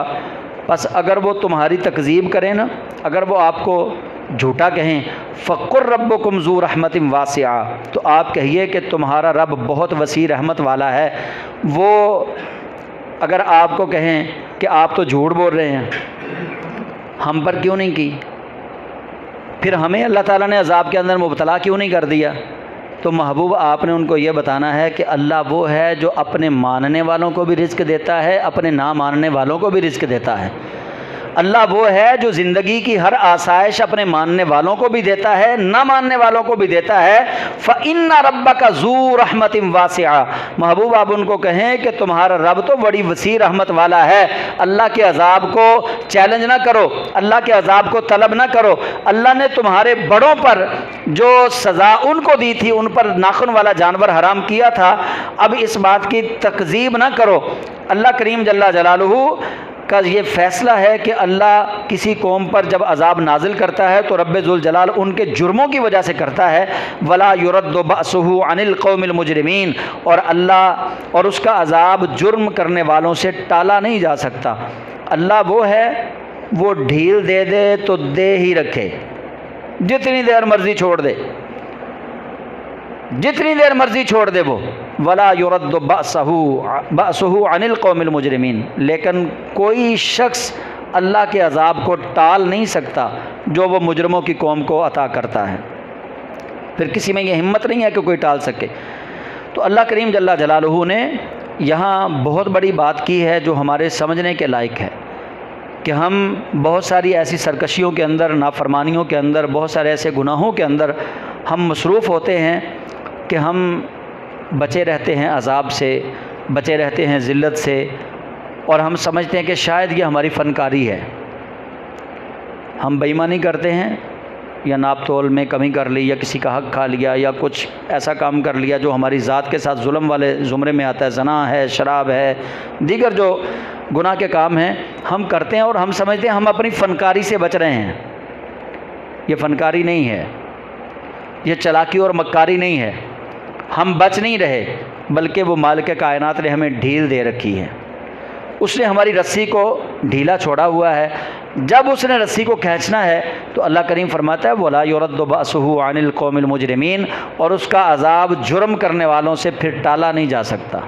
پس اگر وہ تمہاری تکذیب کریں نا، اگر وہ آپ کو جھوٹا کہیں، فَقُلْ رَبُّكُمْ ذُو رَحْمَةٍ وَاسِعَةٍ، تو آپ کہیے کہ تمہارا رب بہت وسیع رحمت والا ہے۔ وہ اگر آپ کو کہیں کہ آپ تو جھوٹ بول رہے ہیں، ہم پر کیوں نہیں کی، پھر ہمیں اللہ تعالیٰ نے عذاب کے اندر مبتلا کیوں نہیں کر دیا؟ تو محبوب آپ نے ان کو یہ بتانا ہے کہ اللہ وہ ہے جو اپنے ماننے والوں کو بھی رزق دیتا ہے، اپنے نہ ماننے والوں کو بھی رزق دیتا ہے۔ اللہ وہ ہے جو زندگی کی ہر آسائش اپنے ماننے والوں کو بھی دیتا ہے، نہ ماننے والوں کو بھی دیتا ہے۔ فَإِنَّ رَبَّكَ ذُو رَحْمَةٍ وَاسِعَةٍ، محبوب آپ ان کو کہیں کہ تمہارا رب تو بڑی وسیع رحمت والا ہے۔ اللہ کے عذاب کو چیلنج نہ کرو، اللہ کے عذاب کو طلب نہ کرو۔ اللہ نے تمہارے بڑوں پر جو سزا ان کو دی تھی، ان پر ناخن والا جانور حرام کیا تھا، اب اس بات کی تکذیب نہ کرو۔ اللہ کریم جل جلالہ کا یہ فیصلہ ہے کہ اللہ کسی قوم پر جب عذاب نازل کرتا ہے تو رب ذوالجلال ان کے جرموں کی وجہ سے کرتا ہے۔ وَلَا يُرَدُّ بَأْسُهُ عَنِ الْقَوْمِ الْمُجْرِمِينَ، اور اللہ اور اس کا عذاب جرم کرنے والوں سے ٹالا نہیں جا سکتا۔ اللہ وہ ہے، وہ ڈھیل دے دے تو دے ہی رکھے، جتنی دیر مرضی چھوڑ دے، جتنی دیر مرضی چھوڑ دے وہ۔ ولا يرد بأسه عن القوم المجرمین، لیکن کوئی شخص اللہ کے عذاب کو ٹال نہیں سکتا جو وہ مجرموں کی قوم کو عطا کرتا ہے، پھر کسی میں یہ ہمت نہیں ہے کہ کوئی ٹال سکے۔ تو اللہ کریم جل جلالہ نے یہاں بہت بڑی بات کی ہے جو ہمارے سمجھنے کے لائق ہے، کہ ہم بہت ساری ایسی سرکشیوں کے اندر، نافرمانیوں کے اندر، بہت سارے ایسے گناہوں کے اندر ہم مصروف ہوتے ہیں کہ ہم بچے رہتے ہیں عذاب سے، بچے رہتے ہیں ذلت سے، اور ہم سمجھتے ہیں کہ شاید یہ ہماری فنکاری ہے۔ ہم بے ایمانی کرتے ہیں، یا ناپ تول میں کمی کر لی، یا کسی کا حق کھا لیا، یا کچھ ایسا کام کر لیا جو ہماری ذات کے ساتھ ظلم والے زمرے میں آتا ہے، زنا ہے، شراب ہے، دیگر جو گناہ کے کام ہیں ہم کرتے ہیں، اور ہم سمجھتے ہیں ہم اپنی فنکاری سے بچ رہے ہیں۔ یہ فنکاری نہیں ہے، یہ چلاکی اور مکاری نہیں ہے، ہم بچ نہیں رہے، بلکہ وہ مالک کائنات نے ہمیں ڈھیل دے رکھی ہے۔ اس نے ہماری رسی کو ڈھیلا چھوڑا ہوا ہے، جب اس نے رسی کو کھینچنا ہے تو اللہ کریم فرماتا ہے وَلَا يُرَدُّ بَأْسُهُ عَنِ الْقَوْمِ الْمُجْرِمِينَ، اور اس کا عذاب جرم کرنے والوں سے پھر ٹالا نہیں جا سکتا،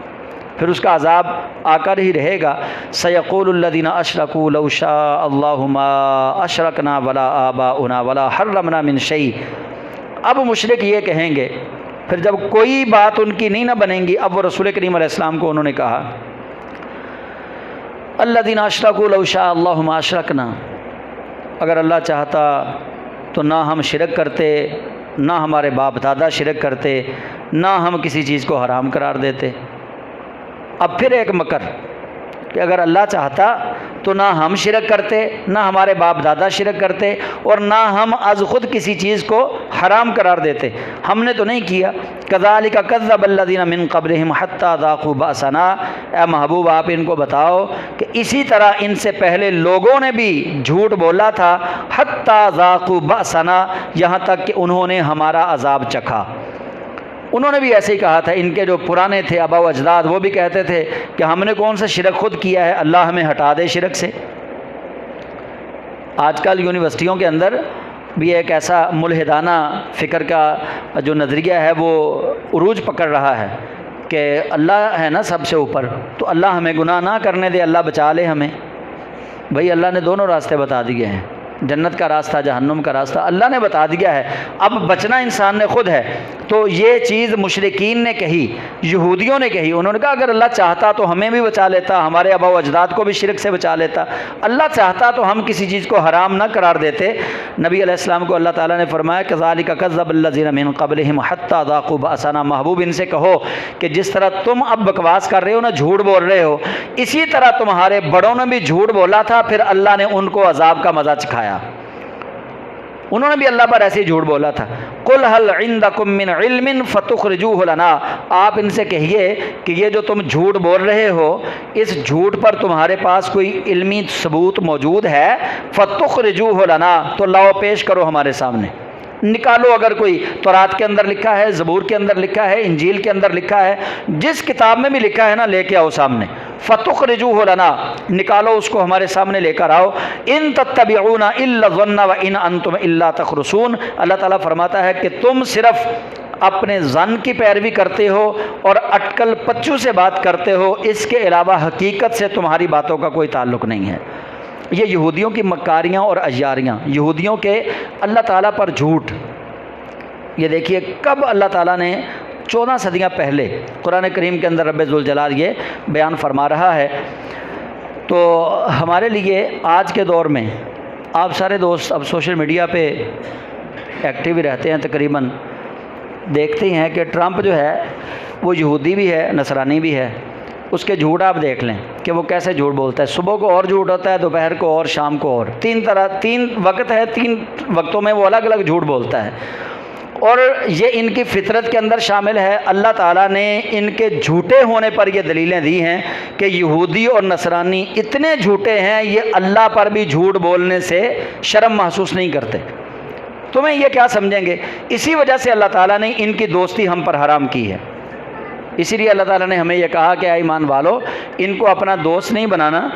پھر اس کا عذاب آ کر ہی رہے گا۔ سَيَقُولُ الَّذِينَ أَشْرَكُوا لَوْ شَاءَ اللَّهُ مَا أَشْرَكْنَا وَلَا آبَاؤُنَا وَلَا حَرَّمْنَا مِنْ شَيْءٍ، اب مشرک یہ کہیں گے، پھر جب کوئی بات ان کی نہیں نہ بنیں گی، اب وہ رسول کریم علیہ السلام کو انہوں نے کہا الذین اشرکوا لو شاء اللہ ما اشرکنا، اگر اللہ چاہتا تو نہ ہم شرک کرتے، نہ ہمارے باپ دادا شرک کرتے، نہ ہم کسی چیز کو حرام قرار دیتے۔ اب پھر ایک مکر کہ اگر اللہ چاہتا تو نہ ہم شرک کرتے، نہ ہمارے باپ دادا شرک کرتے، اور نہ ہم از خود کسی چیز کو حرام قرار دیتے، ہم نے تو نہیں کیا۔ کذالک کذب الذین من قبلہم حتی ذاقوا بأسنا، اے محبوب آپ ان کو بتاؤ کہ اسی طرح ان سے پہلے لوگوں نے بھی جھوٹ بولا تھا، حتی ذاقوا بأسنا، یہاں تک کہ انہوں نے ہمارا عذاب چکھا۔ انہوں نے بھی ایسے ہی کہا تھا، ان کے جو پرانے تھے آبا و اجداد، وہ بھی کہتے تھے کہ ہم نے کون سا شرک خود کیا ہے، اللہ ہمیں ہٹا دے شرک سے۔ آج کل یونیورسٹیوں کے اندر بھی ایک ایسا ملحدانہ فکر کا جو نظریہ ہے وہ عروج پکڑ رہا ہے کہ اللہ ہے نا سب سے اوپر، تو اللہ ہمیں گناہ نہ کرنے دے، اللہ بچا لے ہمیں۔ بھئی اللہ نے دونوں راستے بتا دیے ہیں، جنت کا راستہ، جہنم کا راستہ اللہ نے بتا دیا ہے، اب بچنا انسان نے خود ہے۔ تو یہ چیز مشرکین نے کہی، یہودیوں نے کہی، انہوں نے کہا اگر اللہ چاہتا تو ہمیں بھی بچا لیتا، ہمارے آبا و اجداد کو بھی شرک سے بچا لیتا، اللہ چاہتا تو ہم کسی چیز کو حرام نہ قرار دیتے۔ نبی علیہ السلام کو اللہ تعالیٰ نے فرمایا کذالک کذب الذین من قبلہم حتی ذاقوا بأسنا، محبوب ان سے کہو کہ جس طرح تم اب بکواس کر رہے ہو نا، جھوٹ بول رہے ہو، اسی طرح تمہارے بڑوں نے بھی جھوٹ بولا تھا، پھر اللہ نے ان کو عذاب کا مزہ چکھایا۔ انہوں نے بھی اللہ پر ایسے ہی جھوٹ بولا تھا۔ قل هل عندکم من علم فتخرجوه لنا، آپ ان سے کہیے کہ یہ جو تم جھوٹ بول رہے ہو، اس جھوٹ پر تمہارے پاس کوئی علمی ثبوت موجود ہے، فتخرجوه لنا، تو لاؤ پیش کرو ہمارے سامنے، نکالو۔ اگر کوئی تورات کے اندر لکھا ہے، زبور کے اندر لکھا ہے، انجیل کے اندر لکھا ہے، جس کتاب میں بھی لکھا ہے نا، لے کے آؤ سامنے۔ فتخرجوه لنا، نکالو اس کو ہمارے سامنے لے کر آؤ۔ ان تتبعون الا الظن وان انتم الا تخرصون، اللہ تعالیٰ فرماتا ہے کہ تم صرف اپنے ظن کی پیروی کرتے ہو اور اٹکل پچو سے بات کرتے ہو، اس کے علاوہ حقیقت سے تمہاری باتوں کا کوئی تعلق نہیں ہے۔ یہ یہودیوں کی مکاریاں اور عیاریاں، یہودیوں کے اللہ تعالیٰ پر جھوٹ۔ یہ دیکھیے کب اللہ تعالیٰ نے 14 صدیاں پہلے قرآن کریم کے اندر رب ذوالجلال یہ بیان فرما رہا ہے۔ تو ہمارے لیے آج کے دور میں آپ سارے دوست اب سوشل میڈیا پہ ایکٹیو ہی رہتے ہیں، تقریباً دیکھتے ہیں کہ ٹرمپ جو ہے وہ یہودی بھی ہے، نصرانی بھی ہے۔ اس کے جھوٹ آپ دیکھ لیں کہ وہ کیسے جھوٹ بولتا ہے، صبح کو اور جھوٹ ہوتا ہے، دوپہر کو اور، شام کو اور، تین وقت ہے، 3 وقتوں میں وہ الگ الگ جھوٹ بولتا ہے، اور یہ ان کی فطرت کے اندر شامل ہے۔ اللہ تعالیٰ نے ان کے جھوٹے ہونے پر یہ دلیلیں دی ہیں کہ یہودی اور نصرانی اتنے جھوٹے ہیں، یہ اللہ پر بھی جھوٹ بولنے سے شرم محسوس نہیں کرتے۔ تمہیں یہ کیا سمجھیں گے؟ اسی وجہ سے اللہ تعالیٰ نے ان کی دوستی ہم پر حرام کی ہے۔ اسی لیے اللہ تعالیٰ نے ہمیں یہ کہا کہ اے ایمان والو، ان کو اپنا دوست نہیں بنانا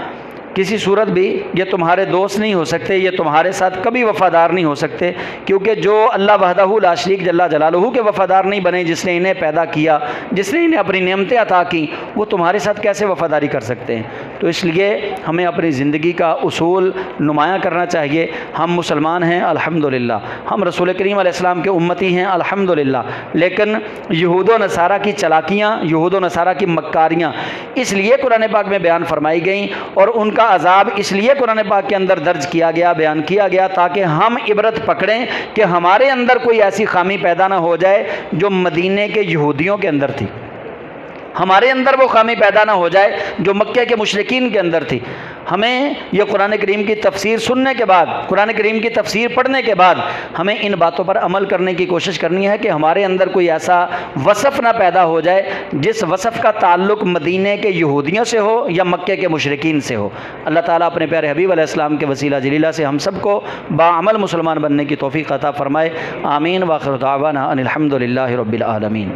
کسی صورت بھی، یہ تمہارے دوست نہیں ہو سکتے، یہ تمہارے ساتھ کبھی وفادار نہیں ہو سکتے، کیونکہ جو اللہ وحدہ لا شریک جل جلالہ کے وفادار نہیں بنے، جس نے انہیں پیدا کیا، جس نے انہیں اپنی نعمتیں عطا کی، وہ تمہارے ساتھ کیسے وفاداری کر سکتے ہیں؟ تو اس لیے ہمیں اپنی زندگی کا اصول نمایاں کرنا چاہیے۔ ہم مسلمان ہیں الحمدللہ، ہم رسول کریم علیہ السلام کے امتی ہیں الحمدللہ، لیکن یہود و نصارہ کی چالاکیاں، یہود و نصارہ کی مکاریاں اس لیے قرآن پاک میں بیان فرمائی گئیں، اور ان کا عذاب اس لیے قرآن پاک کے اندر درج کیا گیا، بیان کیا گیا، تاکہ ہم عبرت پکڑیں کہ ہمارے اندر کوئی ایسی خامی پیدا نہ ہو جائے جو مدینے کے یہودیوں کے اندر تھی، ہمارے اندر وہ خامی پیدا نہ ہو جائے جو مکہ کے مشرکین کے اندر تھی۔ ہمیں یہ قرآن کریم کی تفسیر سننے کے بعد، قرآن کریم کی تفسیر پڑھنے کے بعد ہمیں ان باتوں پر عمل کرنے کی کوشش کرنی ہے کہ ہمارے اندر کوئی ایسا وصف نہ پیدا ہو جائے جس وصف کا تعلق مدینے کے یہودیوں سے ہو یا مکہ کے مشرکین سے ہو۔ اللہ تعالیٰ اپنے پیارے حبیب علیہ السلام کے وسیلہ جلیلہ سے ہم سب کو باعمل مسلمان بننے کی توفیق عطا فرمائے۔ آمین۔ وآخر دعوانا ان الحمد للہ رب العالمین۔